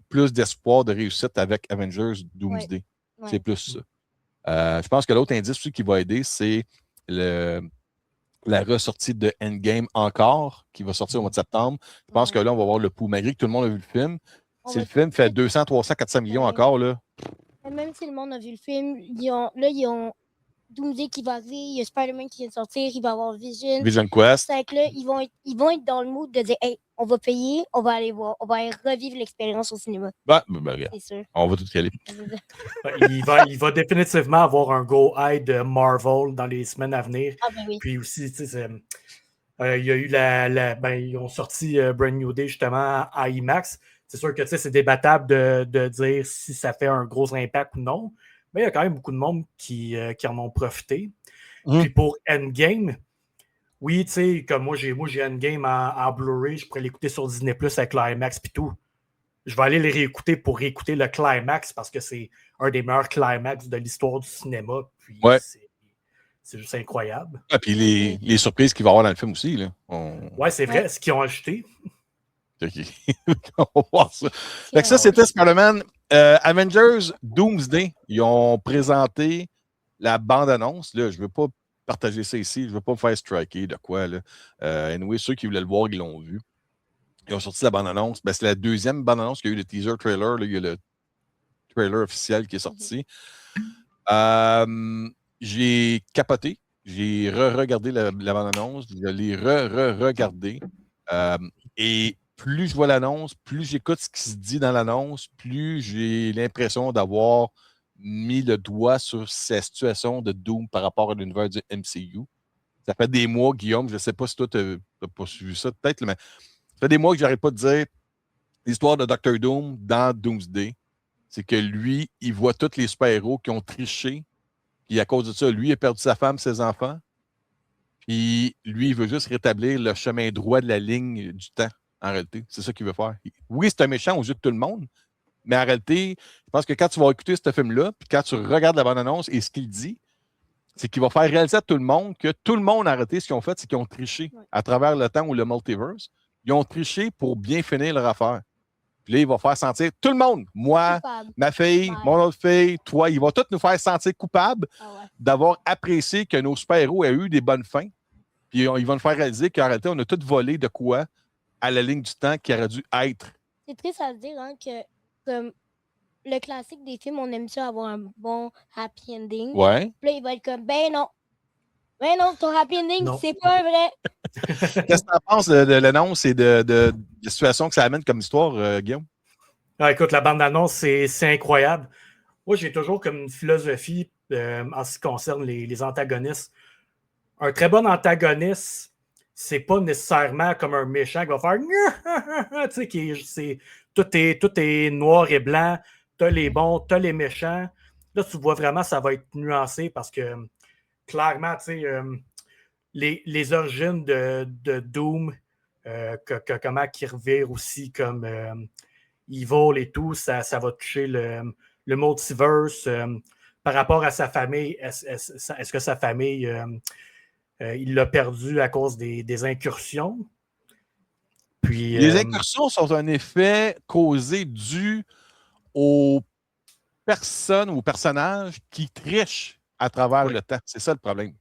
plus d'espoir de réussite avec Avengers Doomsday. Ouais. C'est plus ça. Je pense que l'autre indice aussi qui va aider, c'est la ressortie de Endgame encore, qui va sortir au mois de septembre. Je pense que là, on va voir le pouls. Malgré que tout le monde a vu le film, si le film fait 200, 300, 400 millions encore, là. Même si le monde a vu le film, ils ont Doomsday qui va arriver, il y a Spider-Man qui vient de sortir, il va y avoir Vision. Vision Quest. C'est que là, ils vont être dans le mood de dire hey, on va payer, on va aller voir, on va aller revivre l'expérience au cinéma. Regarde, c'est sûr. On va tout y aller. Il va définitivement avoir un go-high de Marvel dans les semaines à venir. Oui. Puis aussi, tu sais, il y a eu ils ont sorti Brand New Day justement à IMAX. C'est sûr que c'est débattable de dire si ça fait un gros impact ou non. Mais il y a quand même beaucoup de monde qui en ont profité. Puis pour Endgame, oui, tu sais, comme moi j'ai Endgame en Blu-ray, je pourrais l'écouter sur Disney Plus avec l'IMAX puis tout. Je vais aller les réécouter pour réécouter le climax parce que c'est un des meilleurs climax de l'histoire du cinéma. Puis c'est juste incroyable. Ah, puis les surprises qu'il va y avoir dans le film aussi. Là. Ouais, c'est vrai, ce qu'ils ont ajouté. On va voir ça. Fait que ça, c'était Spider-Man. Avengers Doomsday, ils ont présenté la bande-annonce. Là, je ne veux pas partager ça ici. Je ne veux pas me faire striker de quoi. Là. Anyway, ceux qui voulaient le voir, ils l'ont vu. Ils ont sorti la bande-annonce. Ben, c'est la deuxième bande-annonce qu'il y a eu le teaser trailer. Là, il y a le trailer officiel qui est sorti. J'ai capoté. J'ai re-regardé la bande-annonce. Je l'ai re-regardé. Et plus je vois l'annonce, plus j'écoute ce qui se dit dans l'annonce, plus j'ai l'impression d'avoir mis le doigt sur cette situation de Doom par rapport à l'univers du MCU. Ça fait des mois, Guillaume, je ne sais pas si toi, tu n'as pas suivi ça peut-être, mais ça fait des mois que je n'arrête pas de dire l'histoire de Dr. Doom dans Doomsday, c'est que lui, il voit tous les super-héros qui ont triché, et à cause de ça, lui, il a perdu sa femme, ses enfants, puis lui, il veut juste rétablir le chemin droit de la ligne du temps. En réalité, c'est ça qu'il veut faire. Oui, c'est un méchant aux yeux de tout le monde, mais en réalité, je pense que quand tu vas écouter ce film-là, puis quand tu regardes la bande-annonce et ce qu'il dit, c'est qu'il va faire réaliser à tout le monde que tout le monde, en réalité, ce qu'ils ont fait, c'est qu'ils ont triché à travers le temps ou le multiverse. Ils ont triché pour bien finir leur affaire. Puis là, il va faire sentir tout le monde, moi, ma fille, mon autre fille, toi, il va tous nous faire sentir coupables d'avoir apprécié que nos super-héros aient eu des bonnes fins. Puis ils vont nous faire réaliser qu'en réalité, on a tout volé de quoi à la ligne du temps qui aurait dû être. C'est triste à se dire que comme le classique des films, on aime ça avoir un bon happy ending. Ouais. Puis là, il va être comme, ben non, ton happy ending, c'est pas vrai. Qu'est-ce que tu en penses de l'annonce et de la situation que ça amène comme histoire, Guillaume? Ah, écoute, la bande-annonce, c'est incroyable. Moi, j'ai toujours comme une philosophie en ce qui concerne les antagonistes. Un très bon antagoniste, c'est pas nécessairement comme un méchant qui va faire tu sais, tout est noir et blanc, t'as les bons, t'as les méchants. Là, tu vois vraiment, ça va être nuancé parce que clairement, tu sais, les origines de Doom, comment qu'il revire aussi comme Evil et tout, ça va toucher le multiverse. Par rapport à sa famille, est-ce que sa famille... il l'a perdu à cause des incursions. Puis, les incursions sont un effet causé dû aux personnes ou aux personnages qui trichent à travers le temps. C'est ça le problème.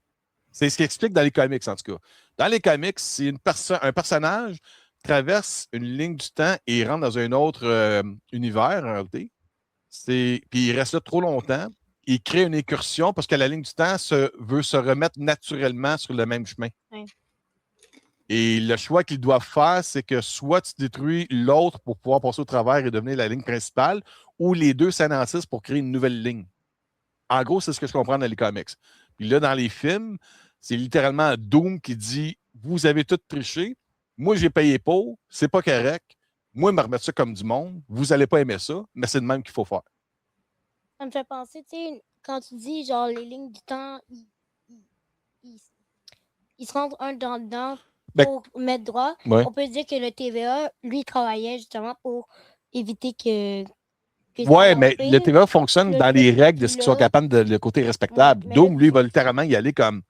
C'est ce qui explique dans les comics, en tout cas. Dans les comics, si un personnage traverse une ligne du temps et rentre dans un autre univers, en réalité, puis il reste là trop longtemps, il crée une incursion parce que la ligne du temps veut se remettre naturellement sur le même chemin. Ouais. Et le choix qu'ils doivent faire, c'est que soit tu détruis l'autre pour pouvoir passer au travers et devenir la ligne principale, ou les deux s'annoncent pour créer une nouvelle ligne. En gros, c'est ce que je comprends dans les comics. Puis là, dans les films, c'est littéralement Doom qui dit « Vous avez tout triché, moi j'ai payé pour, c'est pas correct, moi me remettre ça comme du monde, vous allez pas aimer ça, mais c'est de même qu'il faut faire. » Ça me fait penser, tu sais, quand tu dis, genre, les lignes du temps, ils se rentrent un dans le dedans pour mettre droit. Ouais. On peut dire que le TVA, lui, travaillait justement pour éviter que ouais, mais le TVA fonctionne dans les règles de ce qu'ils sont capables de le côté respectable. Doom, lui, va littéralement y aller comme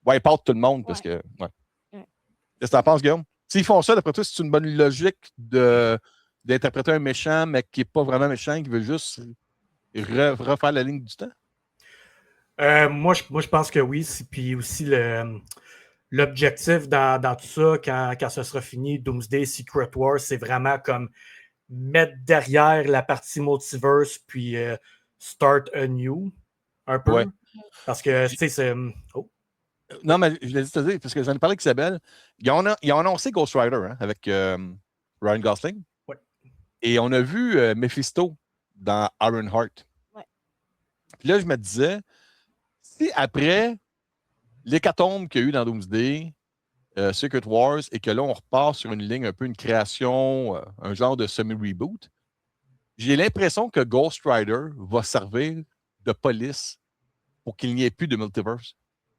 wipe out tout le monde parce que. Ouais. Qu'est-ce que t'en penses, Guillaume? S'ils font ça, d'après toi, c'est une bonne logique d'interpréter un méchant, mais qui n'est pas vraiment méchant, qui veut juste refaire la ligne du temps? Moi, je pense que oui. Puis aussi, l'objectif dans tout ça, quand ce sera fini, Doomsday Secret Wars, c'est vraiment comme mettre derrière la partie multiverse, puis start anew, un peu. Ouais. Parce que, tu sais, c'est... Oh. Non, mais je l'ai dit, parce que j'en ai parlé avec Isabelle. Ils ont annoncé Ghost Rider avec Ryan Gosling. Ouais. Et on a vu Mephisto dans Ironheart. Ouais. Puis là, je me disais, si après l'hécatombe qu'il y a eu dans Doomsday, Secret Wars, et que là, on repart sur une ligne, un peu une création, un genre de semi-reboot, j'ai l'impression que Ghost Rider va servir de police pour qu'il n'y ait plus de multiverse.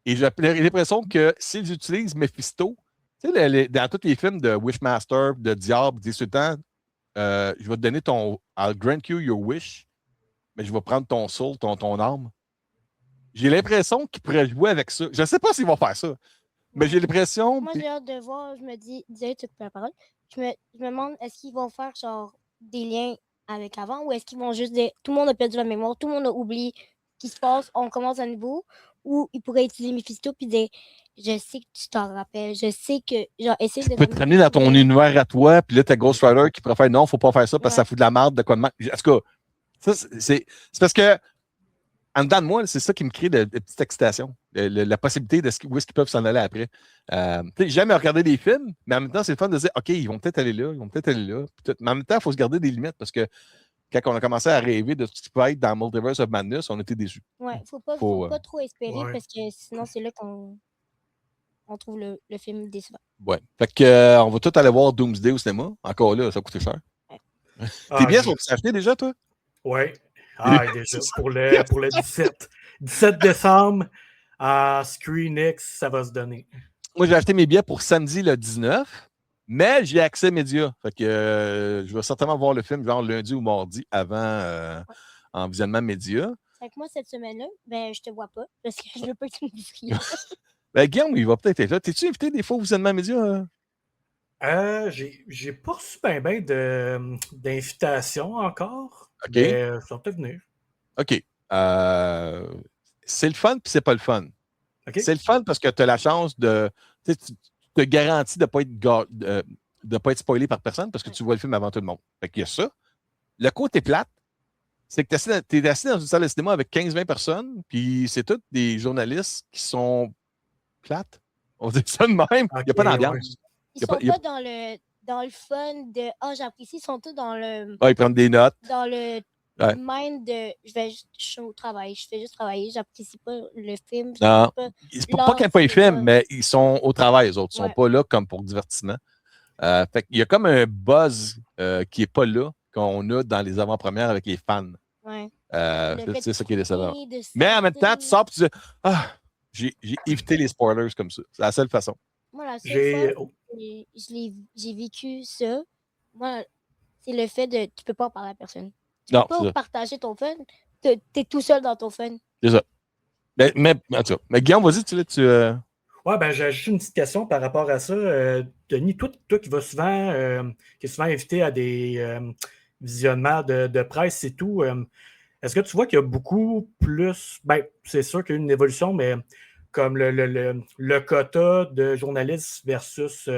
Et j'ai l'impression que s'ils utilisent Mephisto, tu sais, dans tous les films de Wishmaster, de Diable, ils disent tout le temps, je vais te donner ton... I'll grant you your wish, mais je vais prendre ton soul, ton âme. J'ai l'impression qu'ils pourraient jouer avec ça. Je ne sais pas s'ils vont faire ça, mais j'ai l'impression... Moi, j'ai hâte de voir, je me dis, tu peux la parole. Je me demande, est-ce qu'ils vont faire genre des liens avec avant ou est-ce qu'ils vont juste dire, tout le monde a perdu la mémoire, tout le monde a oublié ce qui se passe, on commence à nouveau, ou ils pourraient utiliser Mephisto puis dire, je sais que tu t'en rappelles, je sais que, genre, essayer de... Tu peux te ramener dans ton univers à toi, puis là, t'as Ghost Rider qui pourrait faire non, faut pas faire ça parce que ça fout de la merde, de quoi de mal. En tout cas, ça, c'est parce que, en dedans de moi, c'est ça qui me crée de petite excitation, la possibilité de où est-ce qu'ils peuvent s'en aller après. J'ai jamais regardé des films, mais en même temps, c'est le fun de dire, OK, ils vont peut-être aller là, ils vont peut-être aller là. Mais en même temps, il faut se garder des limites parce que quand on a commencé à rêver de ce qui peut être dans Multiverse of Madness, on était déçus. Ouais, faut pas trop espérer parce que sinon, c'est là qu'on trouve le film décevant. Ouais. Fait que, on va tout aller voir Doomsday au cinéma. Encore là, ça coûte cher. Ouais. Tes billets sont achetés déjà, toi? Oui. Ah, déjà, pour le 17 décembre, à ScreenX, ça va se donner. Moi, j'ai acheté mes billets pour samedi le 19, mais j'ai accès média. Fait que je vais certainement voir le film genre lundi ou mardi avant en visionnement média. Fait que moi, cette semaine-là, ben, je te vois pas parce que je veux pas que tu me dises. Ben, Guillaume, il va peut-être être là. T'es-tu invité des fois au visionnement média? J'ai pas reçu bien d'invitation encore. OK. Mais ça va peut-être venir. OK. C'est le fun, puis c'est pas le fun. Okay. C'est le fun parce que tu as la chance de. Tu te garantis de ne pas être spoilé par personne parce que tu vois le film avant tout le monde. Fait qu'il y a ça. Le côté plate, c'est que tu es assis dans une salle de cinéma avec 15-20 personnes, puis c'est tous des journalistes qui sont plates. On dit ça de même. Il n'y a pas d'ambiance. Ouais. Ils sont pas dans le fun de « Ah, j'apprécie », ils sont tous dans le... Ah, ils prennent des notes. Dans le mind de « Je suis au travail, je fais juste travailler, j'apprécie pas le film. » Non, c'est pas qu'ils n'aiment pas les films, mais ils sont au travail, les autres. Ils sont pas là comme pour divertissement. Fait qu'il y a comme un buzz qui n'est pas là qu'on a dans les avant-premières avec les fans. Ouais. C'est ça qui est décevant. Mais en même temps, tu sors et tu dis « Ah, j'ai évité les spoilers comme ça. » C'est la seule façon. Moi, la seule fois j'ai vécu ça, moi, c'est le fait de tu peux pas parler à personne. Tu peux pas partager ton fun. Tu es tout seul dans ton fun. C'est ça. Mais Guillaume, vas-y, tu Ouais, ben j'ai juste une petite question par rapport à ça. Denis, toi qui vas souvent, qui est souvent invité à des visionnements de presse et tout, est-ce que tu vois qu'il y a beaucoup plus, ben c'est sûr qu'il y a une évolution, mais comme le quota de journalistes versus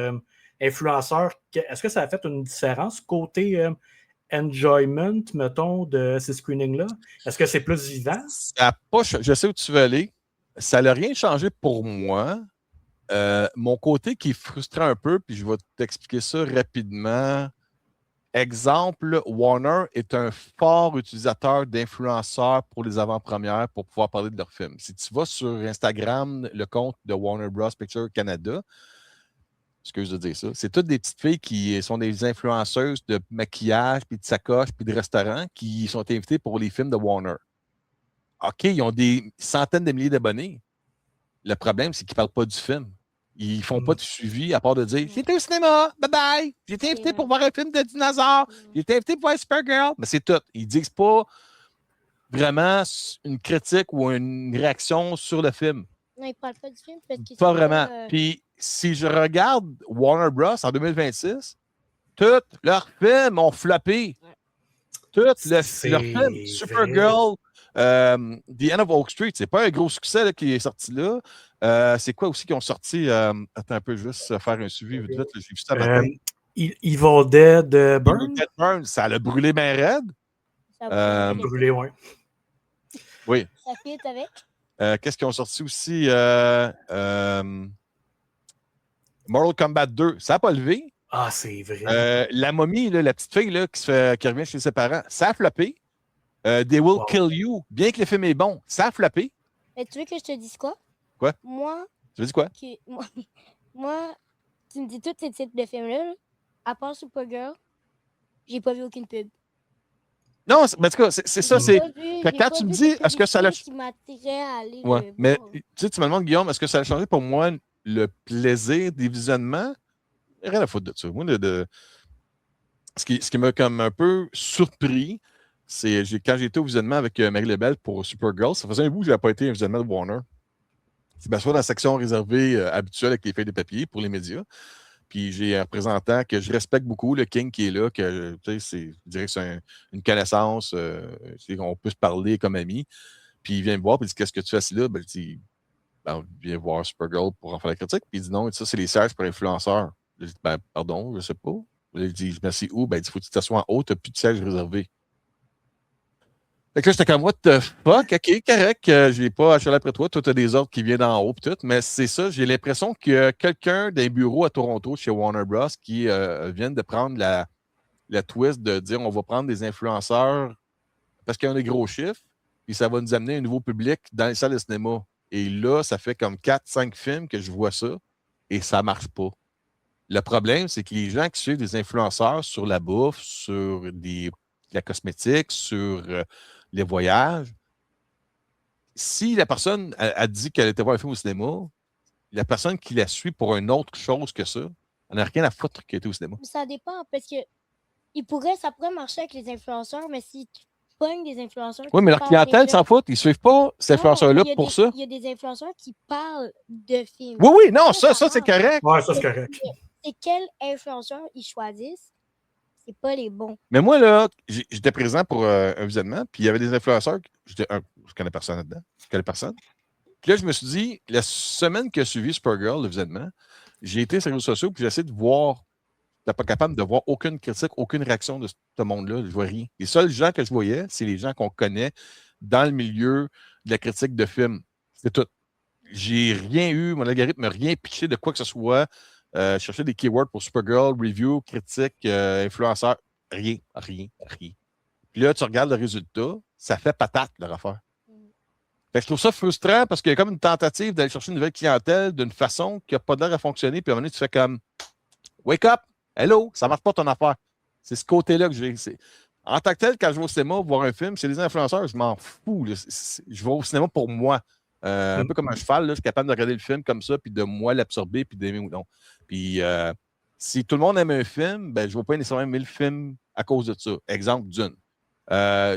influenceurs, est-ce que ça a fait une différence côté enjoyment, mettons, de ces screenings-là? Est-ce que c'est plus vivant? Je sais où tu veux aller. Ça n'a rien changé pour moi. Mon côté qui frustrait un peu, puis je vais t'expliquer ça rapidement. Exemple, Warner est un fort utilisateur d'influenceurs pour les avant-premières pour pouvoir parler de leurs films. Si tu vas sur Instagram, le compte de Warner Bros. Pictures Canada, excuse de dire ça, c'est toutes des petites filles qui sont des influenceuses de maquillage, puis de sacoche, puis de restaurants qui sont invitées pour les films de Warner. OK, ils ont des centaines de milliers d'abonnés. Le problème, c'est qu'ils ne parlent pas du film. Ils ne font pas de suivi à part de dire « J'étais au cinéma, bye-bye! J'ai été invité pour voir un film de dinosaures! J'ai été invité pour voir Supergirl! » Mais c'est tout. Ils ne disent pas vraiment une critique ou une réaction sur le film. Non, ils parlent pas du film parce que Pas c'est vraiment. Puis, si je regarde Warner Bros. En 2026, tous leurs films ont floppé. Tous leurs films, C'est vrai. Supergirl, The End of Oak Street, c'est pas un gros succès là, qui est sorti là. C'est quoi aussi qui ont sorti? Attends un peu, juste faire un suivi vite, vite. J'ai vu ça matin. Evil Dead Burn? Evil Dead Burn, ça l'a brûlé bien raide. ça Brûlé, ouais. Oui. Ça fit avec. Qu'est-ce qu'ils ont sorti aussi? Mortal Kombat 2, ça n'a pas levé. Ah, c'est vrai. La momie, là, la petite fille là, qui revient chez ses parents, ça a floppé. They Will Kill You, bien que le film est bon, ça a floppé. Mais tu veux que je te dise quoi? Quoi? Moi, Tu veux dire quoi? moi, tu me dis tous ces types de films-là, là, à part Supergirl, j'ai pas vu aucune pub. Non, mais en tout cas, c'est ça. J'ai C'est... pas vu- Fait que j'ai quand pas tu me vu dis, de est-ce que ça l'a. publicité qui m'attirait à aller Ouais, le mais voir. tu me demandes, Guillaume, est-ce que ça a changé pour moi le plaisir des visionnements? Rien à foutre de ça. Moi, ce qui m'a comme un peu surpris, c'est quand j'étais au visionnement avec Marie Lebel pour Supergirl, ça faisait un bout que je n'avais pas été un visionnement de Warner. C'est soit dans la section réservée habituelle avec les feuilles de papier pour les médias. Puis j'ai un représentant que je respecte beaucoup, le King qui est là, que je dirais que c'est une connaissance, on peut se parler comme amis. Puis il vient me voir, puis il dit qu'est-ce que tu fais assis là? Ben, je dis, ben, viens voir Supergirl pour en faire la critique. Puis il dit non, ça, c'est les sièges pour influenceurs. Je dis, ben, pardon, je sais pas. Il dit, merci où? Ben, il faut que tu t'assoies en haut, tu n'as plus de siège réservé. Fait que là, j'étais comme, what the fuck? OK, correct, je n'ai pas acheté après toi. Toi, tu as des ordres qui viennent d'en haut, tout. Mais c'est ça, j'ai l'impression qu'il y a quelqu'un d'un bureau à Toronto, chez Warner Bros., qui vient de prendre la twist de dire on va prendre des influenceurs parce qu'ils ont des gros chiffres, puis ça va nous amener un nouveau public dans les salles de cinéma. Et là, ça fait comme 4-5 films que je vois ça et ça ne marche pas. Le problème, c'est que les gens qui suivent des influenceurs sur la bouffe, sur la cosmétique, sur les voyages, si la personne a dit qu'elle était voir un film au cinéma, la personne qui la suit pour une autre chose que ça, elle n'a rien à foutre qu'elle était au cinéma. Ça dépend, parce que ça pourrait marcher avec les influenceurs, mais si tu pognes des influenceurs... Oui, mais leur clientèle s'en fout. Ils ne suivent pas ces influenceurs-là pour ça. Il y a des influenceurs qui parlent de films. Oui, oui, non, ça c'est correct. Ouais, ça, c'est correct. Et quels influenceurs ils choisissent, c'est pas les bons. Mais moi, là, j'étais présent pour un visionnement, puis il y avait des influenceurs. Je connais personne là-dedans. Je connais personne. Puis là, je me suis dit, la semaine qui a suivi Supergirl, le visionnement, j'ai été sur les réseaux sociaux, puis j'ai essayé de voir. Je n'étais pas capable de voir aucune critique, aucune réaction de ce monde-là. Je vois rien. Les seuls gens que je voyais, c'est les gens qu'on connaît dans le milieu de la critique de films. C'est tout. J'ai rien eu, mon algorithme n'a rien pitché de quoi que ce soit. Chercher des keywords pour Supergirl, review, critique, influenceur. Rien. Puis là, tu regardes le résultat, ça fait patate, leur affaire. Fait que je trouve ça frustrant parce qu'il y a comme une tentative d'aller chercher une nouvelle clientèle d'une façon qui n'a pas l'air à fonctionner. Puis à un moment donné, tu fais comme wake up, hello, ça ne marche pas ton affaire. C'est ce côté-là que j'ai. En tant que tel, quand je vais au cinéma voir un film, c'est les influenceurs, je m'en fous. Là. Je vais au cinéma pour moi. Un peu comme un cheval, là, je suis capable de regarder le film comme ça, puis de moi l'absorber, puis d'aimer ou non. Puis si tout le monde aime un film, ben, je ne vais pas nécessairement aimer le film à cause de ça. Exemple, Dune.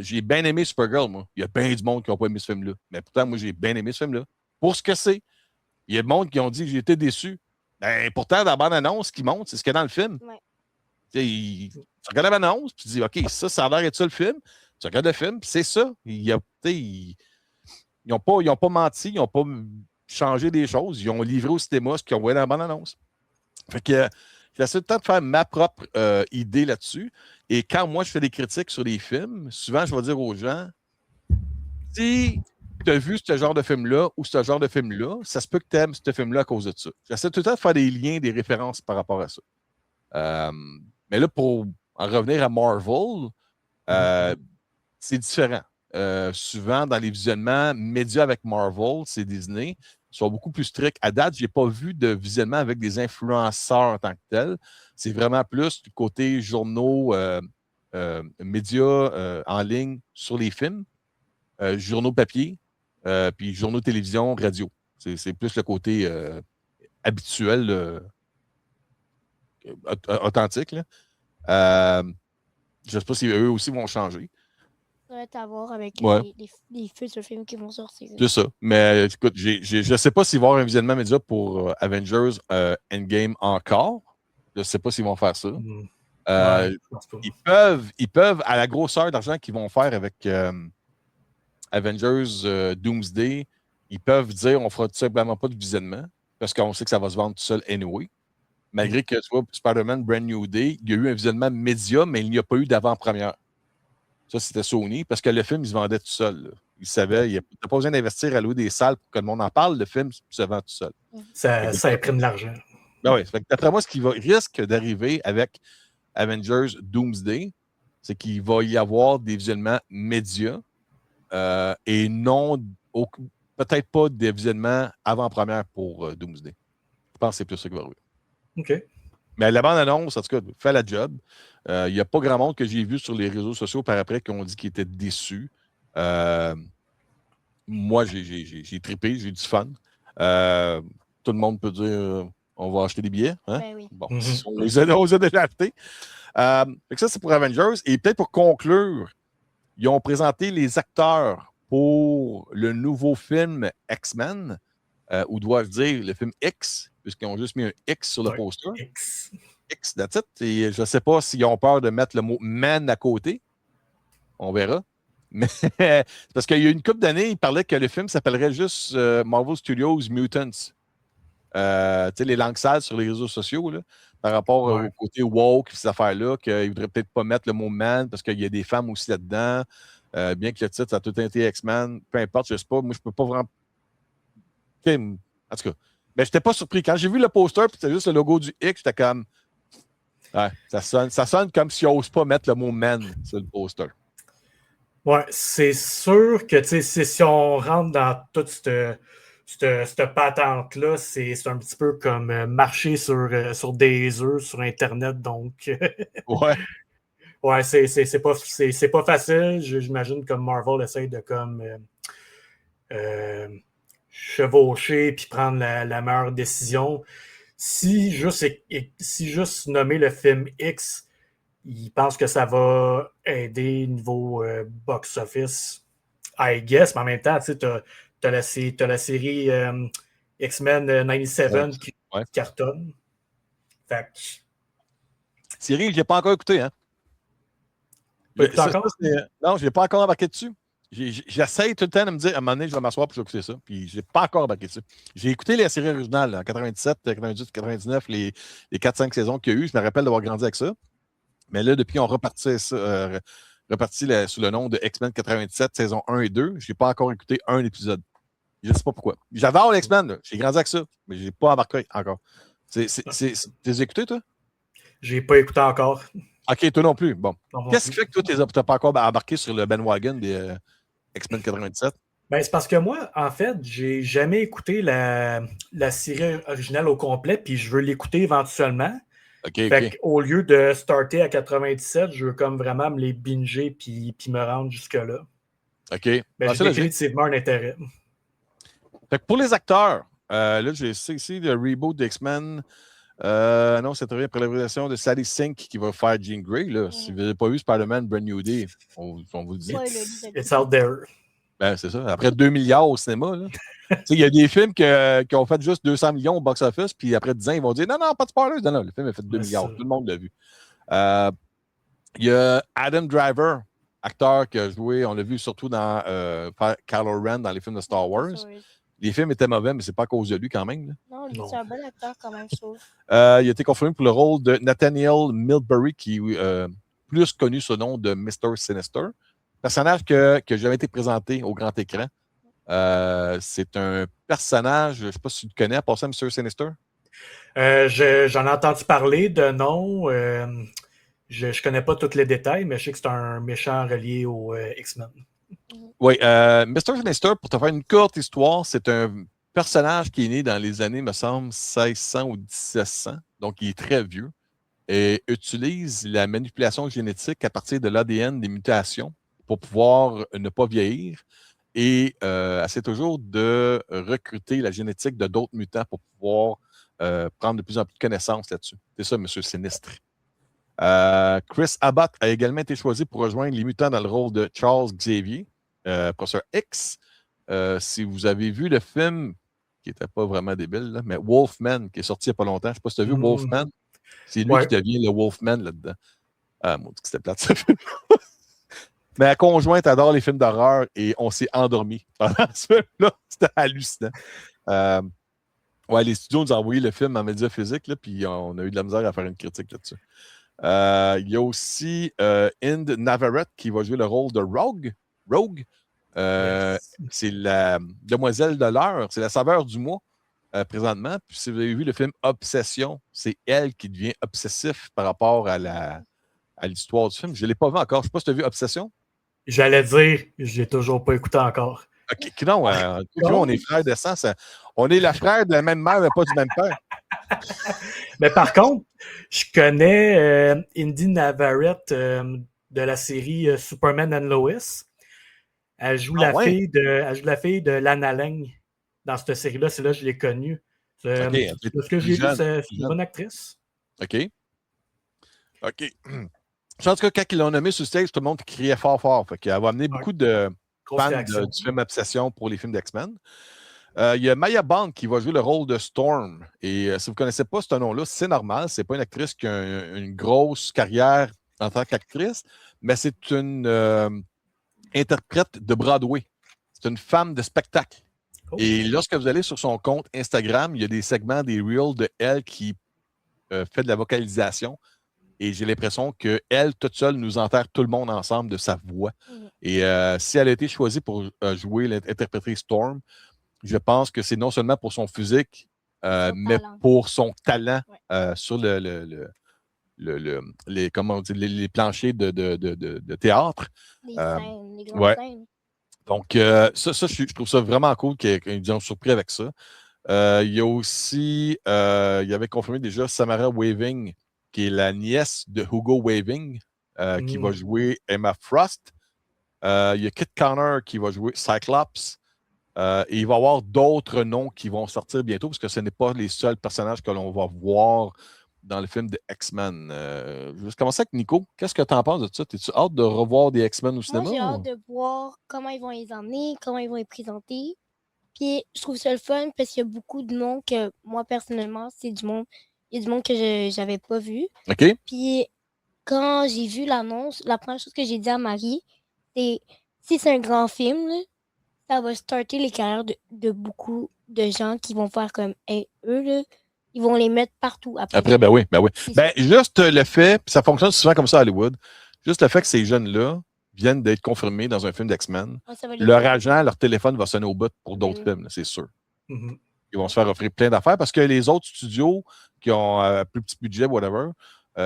J'ai bien aimé Supergirl, moi. Il y a bien du monde qui n'a pas aimé ce film-là. Mais pourtant, moi, j'ai bien aimé ce film-là. Pour ce que c'est. Il y a du monde qui ont dit que j'ai été déçu. Ben, pourtant, dans la bande-annonce qui monte, c'est ce qu'il y a dans le film. Ouais. Tu regardes la bande-annonce, puis tu dis, OK, ça a l'air d'être ça le film. Tu regardes le film, puis c'est ça. Ils n'ont pas menti, ils n'ont pas changé des choses. Ils ont livré au cinéma ce qu'ils ont voulu dans la bande-annonce. Fait que j'essaie tout le temps de faire ma propre idée là-dessus. Et quand moi, je fais des critiques sur les films, souvent, je vais dire aux gens, si tu as vu ce genre de film-là ou ce genre de film-là, ça se peut que tu aimes ce film-là à cause de ça. J'essaie tout le temps de faire des liens, des références par rapport à ça. Mais là, pour en revenir à Marvel, c'est différent. Souvent, dans les visionnements médias avec Marvel, c'est Disney, ils sont beaucoup plus stricts. À date, je n'ai pas vu de visionnement avec des influenceurs en tant que tel. C'est vraiment plus du côté journaux, médias en ligne sur les films, journaux papier, puis journaux télévision, radio. C'est plus le côté habituel, authentique. Là. Je ne sais pas si eux aussi vont changer. j'aimerais t'avoir avec Ouais. les futurs films qui vont sortir. C'est ça. Mais écoute, je ne sais pas s'il va y avoir un visionnement média pour Avengers Endgame encore. Je ne sais pas s'ils vont faire ça. Ouais, Euh, je pense pas. ils peuvent, à la grosseur d'argent qu'ils vont faire avec Avengers Doomsday, ils peuvent dire on fera tout simplement pas de visionnement parce qu'on sait que ça va se vendre tout seul anyway. Malgré que, tu vois, Spider-Man Brand New Day, il y a eu un visionnement média, mais il n'y a pas eu d'avant-première. Ça, c'était Sony, parce que le film, il se vendait tout seul. Là. Il savait, il n'y a pas besoin d'investir à louer des salles pour que le monde en parle. Le film se vend tout seul. Ça imprime de l'argent. Ben oui, d'après moi, ce qui risque d'arriver avec Avengers Doomsday, c'est qu'il va y avoir des visionnements médias et non, peut-être pas des visionnements avant-première pour Doomsday. Je pense que c'est plus ça qui va arriver. OK. Mais la bande-annonce, en tout cas, fait la job. Il n'y a pas grand monde que j'ai vu sur les réseaux sociaux par après qui ont dit qu'ils étaient déçus. Moi, j'ai trippé, j'ai du fun. Tout le monde peut dire on va acheter des billets. Hein? Ben oui. Bon, on les a déjà achetés. Fait que ça, c'est pour Avengers. Et peut-être pour conclure, ils ont présenté les acteurs pour le nouveau film X-Men, ou dois-je dire le film X, puisqu'ils ont juste mis un X sur le poster. X, that's it. Et je ne sais pas s'ils ont peur de mettre le mot man à côté. On verra. Mais parce qu'il y a une couple d'années, ils parlaient que le film s'appellerait juste Marvel Studios Mutants. Tu sais, les langues sales sur les réseaux sociaux, là, par rapport au côté woke, ces affaires-là, qu'ils ne voudraient peut-être pas mettre le mot man parce qu'il y a des femmes aussi là-dedans. Bien que le titre, ça a tout été X-Men, peu importe, je ne sais pas. Moi, je ne peux pas vraiment. En tout cas, mais je n'étais pas surpris. Quand j'ai vu le poster, puis c'était juste le logo du X, j'étais comme. Ouais, ça sonne comme s'ils n'osent pas mettre le mot man sur le poster. Ouais, c'est sûr que si on rentre dans toute cette patente-là, c'est un petit peu comme marcher sur des œufs sur Internet. Donc, ouais. Ouais, c'est pas facile. J'imagine comme Marvel essaye de comme chevaucher puis prendre la meilleure décision. Si juste nommer le film X, ils pensent que ça va aider niveau box-office, I guess, mais en même temps, tu sais, t'as la série X-Men 97 qui cartonne. Fait que... Thierry, je l'ai pas encore écouté, hein? Non, je l'ai pas encore embarqué dessus. J'essaye tout le temps de me dire, à un moment donné, je vais m'asseoir pour écouter ça. Puis, je n'ai pas encore embarqué dessus. J'ai écouté la série originale en 97, 98, 99, les 4-5 saisons qu'il y a eu. Je me rappelle d'avoir grandi avec ça. Mais là, depuis, on repartit sous le nom de X-Men 97, saison 1 et 2. Je n'ai pas encore écouté un épisode. Je ne sais pas pourquoi. J'adore les X-Men. J'ai grandi avec ça, mais je n'ai pas embarqué encore. Tu les écouté, toi? Je n'ai pas écouté encore. OK, toi non plus. Bon. Qu'est-ce qui fait que toi, tu n'as pas encore embarqué sur le bandwagon des X-Men 97? Ben, c'est parce que moi, en fait, j'ai jamais écouté la série originale au complet, puis je veux l'écouter éventuellement. Au lieu de starter à 97, je veux comme vraiment me les binger puis me rendre jusque-là. OK. Ben, j'ai définitivement un intérêt. Fait que pour les acteurs, là, j'ai ici le reboot d'X-Men. Non, c'est très bien après la réalisation de Sally Sink qui va faire Jean Grey. Là. Si vous n'avez pas vu Spider-Man Brand New Day, on vous le dit. It's out there. Ben, c'est ça. Après 2 milliards au cinéma, il y a des films qui ont fait juste 200 millions au box-office, puis après 10 ans, ils vont dire non, pas de spoilers. Non, le film a fait 2 milliards. Tout le monde l'a vu. Il y a Adam Driver, acteur qui a joué, on l'a vu surtout dans Kylo Ren dans les films de Star Wars. Les films étaient mauvais, mais c'est pas à cause de lui quand même. Là. Non, lui, c'est un bon acteur quand même, je trouve. Il a été confirmé pour le rôle de Nathaniel Milbury, qui est plus connu sous le nom de Mr. Sinister. Personnage qui n'a jamais été présenté au grand écran. C'est un personnage, je ne sais pas si tu le connais, à part ça, Mr. Sinister? J'en ai entendu parler de nom. Je ne connais pas tous les détails, mais je sais que c'est un méchant relié au X-Men. Oui, Mr. Sinister, pour te faire une courte histoire, c'est un personnage qui est né dans les années, me semble, 1600 ou 1700, donc il est très vieux, et utilise la manipulation génétique à partir de l'ADN des mutations pour pouvoir ne pas vieillir et essaie toujours de recruter la génétique de d'autres mutants pour pouvoir prendre de plus en plus de connaissances là-dessus. C'est ça, M. Sinistre. Chris Abbott a également été choisi pour rejoindre les mutants dans le rôle de Charles Xavier, professeur X. Si vous avez vu le film, qui n'était pas vraiment débile, là, mais Wolfman, qui est sorti il n'y a pas longtemps, je ne sais pas si tu as vu Wolfman. C'est lui qui devient le Wolfman là-dedans. Ah, mon Dieu, c'était plate, ce film. Mais la conjointe adore les films d'horreur et on s'est endormi pendant ce film-là. C'était hallucinant. Ouais, les studios nous ont envoyé le film en média physique, là, puis on a eu de la misère à faire une critique là-dessus. Il y a aussi Inde Navarrete qui va jouer le rôle de Rogue. C'est la demoiselle de l'heure, c'est la saveur du mois présentement. Puis si vous avez vu le film Obsession, c'est elle qui devient obsessif par rapport à l'histoire du film. Je ne l'ai pas vu encore. Je ne sais pas si tu as vu Obsession. J'allais dire, je n'ai toujours pas écouté encore. OK, non, on est frères de sang. On est la frère de la même mère, mais pas du même père. Mais par contre, je connais Indy Navarrete de la série Superman and Lois. Elle joue la fille de Lana Lang dans cette série-là. C'est là que je l'ai connue. De ce que j'ai vu, c'est une bonne actrice. OK. Je pense que quand ils l'ont nommé sur stage, tout le monde criait fort. Fait qu'elle va amener beaucoup de fans du film Obsession pour les films d'X-Men. Il y a Maya Bond qui va jouer le rôle de Storm. Et si vous ne connaissez pas ce nom-là, c'est normal. Ce n'est pas une actrice qui a une grosse carrière en tant qu'actrice, mais c'est une interprète de Broadway. C'est une femme de spectacle. Oh. Et lorsque vous allez sur son compte Instagram, il y a des segments, des reels de elle qui fait de la vocalisation. Et j'ai l'impression qu'elle, toute seule, nous enterre tout le monde ensemble de sa voix. Et si elle a été choisie pour interpréter Storm, je pense que c'est non seulement pour son physique, mais pour son talent sur les planchers de théâtre. Les scènes, les grandes scènes. Donc, je trouve ça vraiment cool qu'ils ont surpris avec ça. Il y a aussi, il y avait confirmé déjà Samara Weaving, qui est la nièce de Hugo Weaving, qui va jouer Emma Frost. Il y a Kit Connor qui va jouer Cyclops. Et il va y avoir d'autres noms qui vont sortir bientôt, parce que ce n'est pas les seuls personnages que l'on va voir dans le film de X-Men. Je vais commencer avec Nico. Qu'est-ce que tu en penses de ça? T'es-tu hâte de revoir des X-Men au cinéma? Moi, j'ai hâte de voir comment ils vont les emmener, comment ils vont les présenter. Puis, je trouve ça le fun parce qu'il y a beaucoup de noms que moi, personnellement, c'est du monde. Il y a du monde que je n'avais pas vu. OK. Puis, quand j'ai vu l'annonce, la première chose que j'ai dit à Marie, c'est si c'est un grand film, là, ça va starter les carrières de beaucoup de gens qui vont faire comme eux, là, ils vont les mettre partout. Après, ben oui. Ben, juste le fait, puis ça fonctionne souvent comme ça à Hollywood, juste le fait que ces jeunes-là viennent d'être confirmés dans un film d'X-Men, leur agent, leur téléphone va sonner au bout pour d'autres films, c'est sûr. Ils vont se faire offrir plein d'affaires parce que les autres studios qui ont plus petit budget, whatever,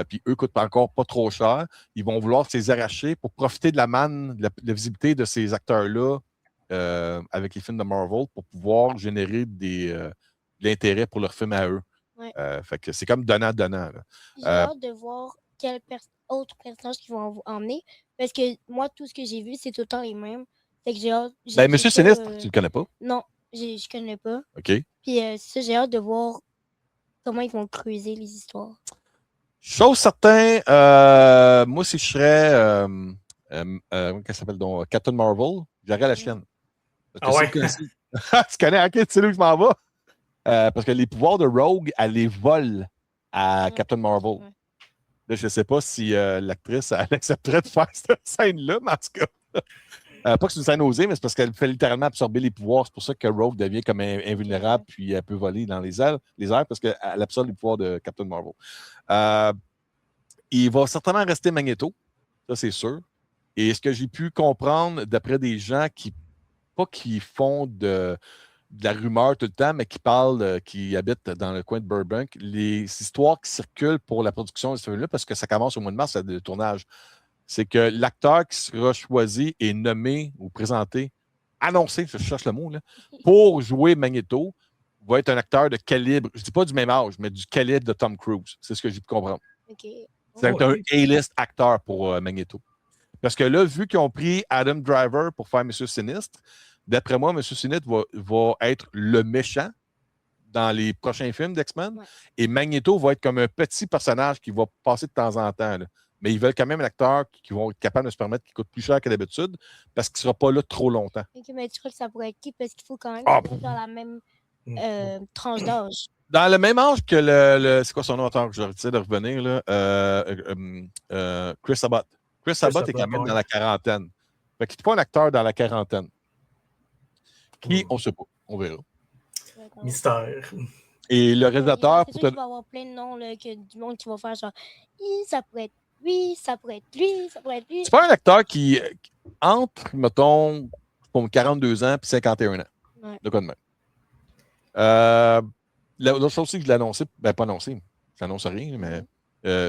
puis eux coûtent encore pas trop cher, ils vont vouloir se les arracher pour profiter de la manne, de la visibilité de ces acteurs-là avec les films de Marvel pour pouvoir générer de l'intérêt pour leurs films à eux. Ouais. Fait que c'est comme donnant-donnant. J'ai hâte de voir quels autres personnages qu'ils vont emmener parce que moi, tout ce que j'ai vu, c'est tout le temps les mêmes. Fait que j'ai hâte. Monsieur Sinistre, tu le connais pas? Non, je connais pas. OK. Puis ça, j'ai hâte de voir comment ils vont creuser les histoires. Chose certaine, moi, si je serais comment ça s'appelle donc? Captain Marvel, j'aurais la chienne. Tu connais, ok, tu sais où je m'en vais? Parce que les pouvoirs de Rogue, elle les vole à Captain Marvel. Là, je ne sais pas si l'actrice accepterait de faire cette scène-là, mais en tout cas, pas que c'est une scène osée, mais c'est parce qu'elle fait littéralement absorber les pouvoirs. C'est pour ça que Rogue devient comme invulnérable, puis elle peut voler dans les airs parce qu'elle absorbe les pouvoirs de Captain Marvel. Il va certainement rester Magneto, ça c'est sûr. Et ce que j'ai pu comprendre d'après des gens qui font de la rumeur tout le temps, mais qui parlent, qui habitent dans le coin de Burbank, les histoires qui circulent pour la production de ce film-là, parce que ça commence au mois de mars, le tournage, c'est que l'acteur qui sera choisi et nommé ou présenté, annoncé, je cherche le mot, là, pour jouer Magneto, va être un acteur de calibre, je ne dis pas du même âge, mais du calibre de Tom Cruise. C'est ce que j'ai pu comprendre. Okay. C'est un A-list acteur pour Magneto. Parce que là, vu qu'ils ont pris Adam Driver pour faire Monsieur Sinistre, d'après moi, M. Sinistre va être le méchant dans les prochains films d'X-Men. Ouais. Et Magneto va être comme un petit personnage qui va passer de temps en temps. Là. Mais ils veulent quand même un acteur qui va être capable de se permettre, qui coûte plus cher que d'habitude, parce qu'il ne sera pas là trop longtemps. Ok, mais tu crois que ça pourrait être qui? Parce qu'il faut quand même Ah, être dans la même tranche d'âge. Dans le même âge que le c'est quoi son nom? Attends, je vais essayer de revenir. Là. Chris Abbott. Chris Abbott est quand même dans la quarantaine. Fait qu'il n'est pas un acteur dans la quarantaine. Qui, on ne sait pas. On verra. Mystère. Et le réalisateur... C'est sûr qu'il va y avoir plein de noms, là, que du monde qui va faire genre ça pourrait être lui, ça pourrait être lui, ça pourrait être lui. C'est pas un acteur qui entre, mettons, pour 42 ans puis 51 ans. Ouais. De quoi de même. L'autre chose aussi que je l'ai annoncé, ben pas annoncé, j'annonce rien, mais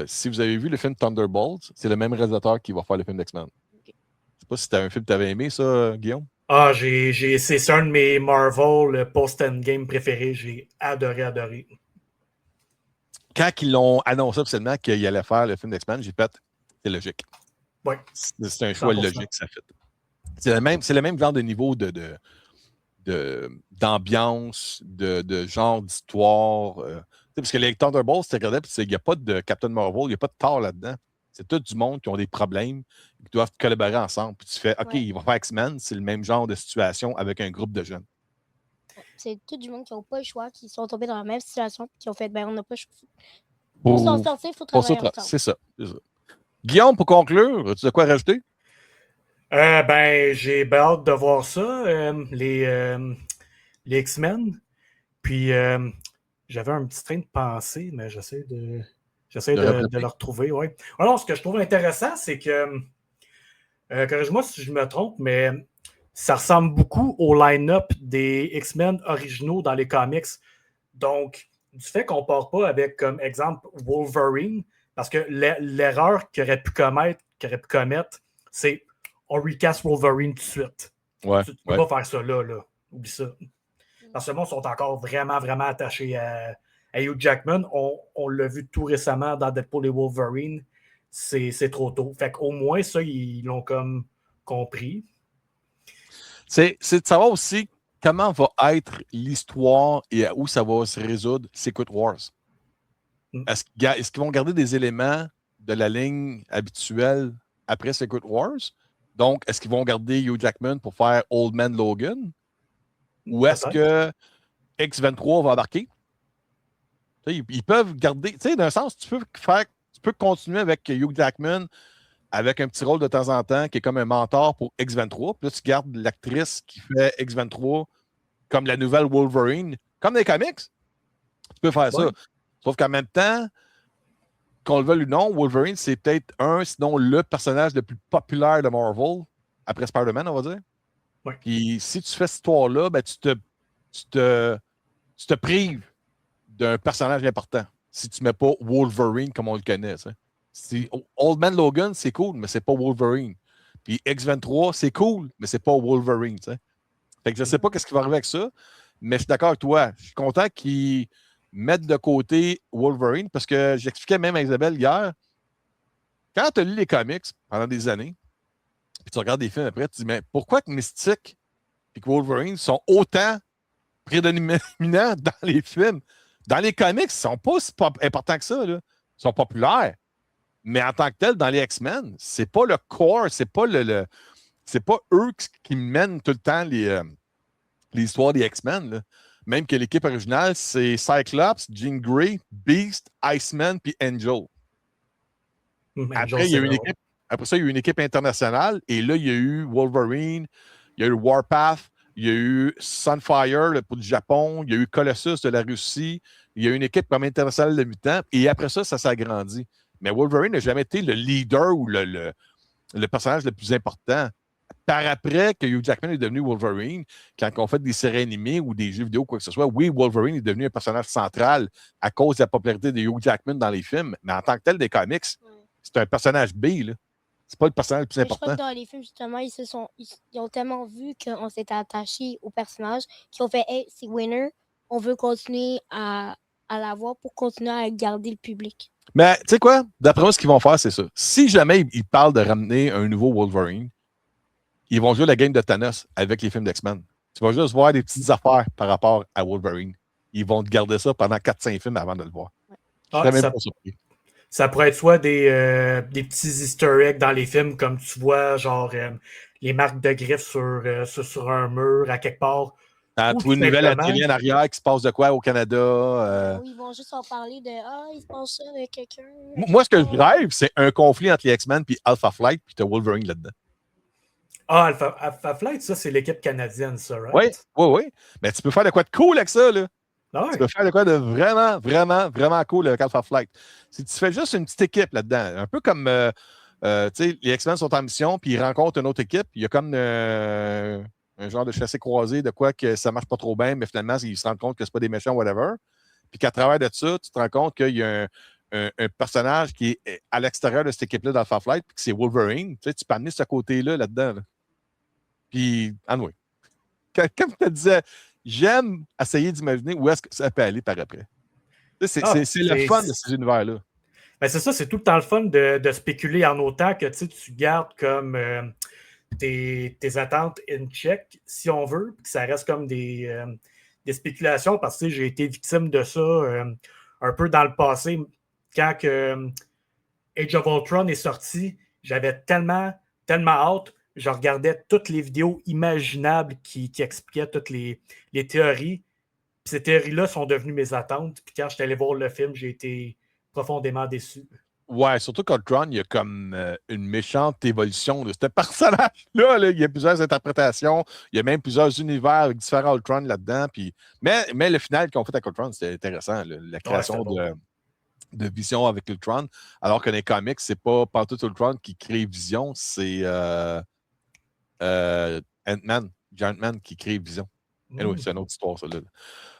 si vous avez vu le film Thunderbolts, c'est le même réalisateur qui va faire le film d'X-Men. Okay. Je sais pas si c'était un film que tu avais aimé, ça, Guillaume. Ah, c'est un de mes Marvel post-Endgame préférés. J'ai adoré. Quand ils l'ont annoncé officiellement qu'il allait faire le film d'X-Men, j'ai fait, c'est logique. Ouais. C'est un choix 100%. Logique, ça fait. C'est le même genre de niveau d'ambiance, de genre d'histoire. Parce que les Thunderbolts, c'était regardé, il n'y a pas de Captain Marvel, il n'y a pas de Thor là-dedans. C'est tout du monde qui ont des problèmes, qui doivent collaborer ensemble. Puis tu fais, OK, il va faire X-Men, c'est le même genre de situation avec un groupe de jeunes. C'est tout du monde qui n'ont pas le choix, qui sont tombés dans la même situation, qui ont fait, on n'a pas le choix. Pour s'en sortir, il faut travailler ensemble. C'est ça. Guillaume, pour conclure, as-tu de quoi rajouter? J'ai bien hâte de voir ça, les X-Men. Puis, j'avais un petit train de pensée, mais j'essaie de le retrouver. Ouais. Alors, ce que je trouve intéressant, c'est que, corrige-moi si je me trompe, mais ça ressemble beaucoup au line-up des X-Men originaux dans les comics. Donc, du fait qu'on ne part pas avec, comme exemple, Wolverine, parce que l'erreur qu'il aurait pu commettre, c'est on recast Wolverine tout de suite. Ouais, tu ne peux pas faire ça là. Oublie ça. Parce que le monde sont encore vraiment, vraiment attachés à Hugh Jackman. On l'a vu tout récemment dans Deadpool et Wolverine. C'est trop tôt. Fait qu'au moins, ça, ils l'ont comme compris. C'est de savoir aussi comment va être l'histoire et où ça va se résoudre Secret Wars. Est-ce qu'ils vont garder des éléments de la ligne habituelle après Secret Wars? Donc, est-ce qu'ils vont garder Hugh Jackman pour faire Old Man Logan? Ou est-ce que X-23 va embarquer? Ils peuvent garder... Tu sais, d'un sens, tu peux continuer avec Hugh Jackman avec un petit rôle de temps en temps qui est comme un mentor pour X-23. Puis là, tu gardes l'actrice qui fait X-23 comme la nouvelle Wolverine, comme dans les comics. Tu peux faire ça. Sauf qu'en même temps, qu'on le veuille ou non, Wolverine, c'est peut-être sinon le personnage le plus populaire de Marvel, après Spider-Man, on va dire. Ouais. Puis si tu fais cette histoire-là, ben, tu te prives d'un personnage important si tu ne mets pas Wolverine comme on le connaît. Old Man Logan, c'est cool, mais c'est pas Wolverine. Puis X-23, c'est cool, mais c'est pas Wolverine. T'sais. Fait que je ne sais pas ce qui va arriver avec ça, mais je suis d'accord avec toi. Je suis content qu'ils mettre de côté Wolverine, parce que j'expliquais même à Isabelle hier, quand tu as lu les comics pendant des années, puis tu regardes des films après, tu te dis, mais pourquoi que Mystique et que Wolverine sont autant prédominants dans les films? Dans les comics, ils ne sont pas si importants que ça. Là. Ils sont populaires. Mais en tant que tel, dans les X-Men, c'est pas le core, c'est pas c'est pas eux qui mènent tout le temps les histoires des X-Men. Là. Même que l'équipe originale, c'est Cyclops, Jean Grey, Beast, Iceman puis Angel. Après, après ça, il y a eu une équipe internationale. Et là, il y a eu Wolverine, il y a eu Warpath, il y a eu Sunfire pour le Japon, il y a eu Colossus de la Russie, il y a eu une équipe comme internationale de mutants. Et après ça, ça s'agrandit. Mais Wolverine n'a jamais été le leader ou le personnage le plus important. Par après que Hugh Jackman est devenu Wolverine, quand on fait des séries animées ou des jeux vidéo, quoi que ce soit, oui, Wolverine est devenu un personnage central à cause de la popularité de Hugh Jackman dans les films, mais en tant que tel des comics, c'est un personnage B, là. C'est pas le personnage le plus important. Je crois que dans les films, justement, ils ont tellement vu qu'on s'était attaché au personnage qu'ils ont fait « Hey, c'est winner, on veut continuer à l'avoir pour continuer à garder le public. » Mais tu sais quoi? D'après moi, ce qu'ils vont faire, c'est ça. Si jamais ils parlent de ramener un nouveau Wolverine, ils vont jouer la game de Thanos avec les films d'X-Men. Tu vas juste voir des petites affaires par rapport à Wolverine. ils vont te garder ça pendant 4-5 films avant de le voir. Ouais. Je serais même pas surpris. Ça pourrait être soit des petits easter eggs dans les films, comme tu vois, genre les marques de griffes sur un mur à quelque part. Trouver une nouvelle atelier en arrière qui se passe de quoi au Canada. Ou ils vont juste en parler de il se passe ça avec quelqu'un. Moi, ce que je rêve, c'est un conflit entre les X-Men et Alpha Flight, puis t'as Wolverine là-dedans. Alpha Flight, ça, c'est l'équipe canadienne, ça, right? Oui. Mais tu peux faire de quoi de cool avec ça, là. Ah, tu peux faire de quoi de vraiment, vraiment, vraiment cool avec Alpha Flight. Si tu fais juste une petite équipe là-dedans, un peu comme tu sais, les X-Men sont en mission, puis ils rencontrent une autre équipe, il y a comme un genre de chassé-croisé de quoi que ça marche pas trop bien, mais finalement, ils se rendent compte que c'est pas des méchants, whatever. Puis qu'à travers de ça, tu te rends compte qu'il y a un personnage qui est à l'extérieur de cette équipe-là d'Alpha Flight, puis que c'est Wolverine. Tu sais, tu peux amener ce côté-là là-dedans. Là. Puis, anyway. Comme je te disais, j'aime essayer d'imaginer où est-ce que ça peut aller par après. C'est le fun de ces univers-là. Ben c'est ça, c'est tout le temps le fun de spéculer en autant que tu gardes comme tes attentes in check, si on veut, puis que ça reste comme des spéculations, parce que j'ai été victime de ça un peu dans le passé. Quand Age of Ultron est sorti, j'avais tellement hâte. Je regardais toutes les vidéos imaginables qui expliquaient toutes les théories. Puis ces théories-là sont devenues mes attentes. Puis quand je suis allé voir le film, j'ai été profondément déçu. Ouais, surtout qu'Ultron, il y a comme une méchante évolution de ce personnage-là. Là. Il y a plusieurs interprétations. Il y a même plusieurs univers avec différents Ultron là-dedans. Puis... Mais le final qu'ils ont fait avec Ultron, c'était intéressant. Là. La création de Vision avec Ultron. Alors que dans les comics, c'est pas Pantoute Ultron qui crée Vision, c'est Ant-Man, Giant Man qui crée Vision. Anyway, c'est une autre histoire, ça. Là.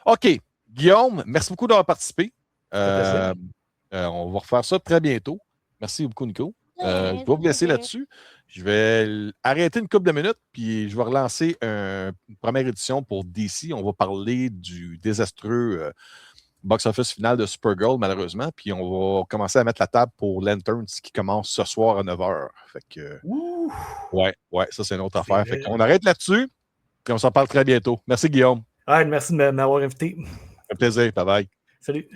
OK. Guillaume, merci beaucoup d'avoir participé. On va refaire ça très bientôt. Merci beaucoup, Nico. Je vais vous laisser là-dessus. Je vais arrêter une couple de minutes, puis je vais relancer une première édition pour DC. On va parler du désastreux box-office final de Supergirl, malheureusement. Puis on va commencer à mettre la table pour Lanterns qui commence ce soir à 9h. Fait que, ouais, ça, c'est une autre affaire. Fait qu'on arrête là-dessus, puis on s'en parle très bientôt. Merci, Guillaume. Merci de m'avoir invité. Un plaisir. Bye-bye. Salut.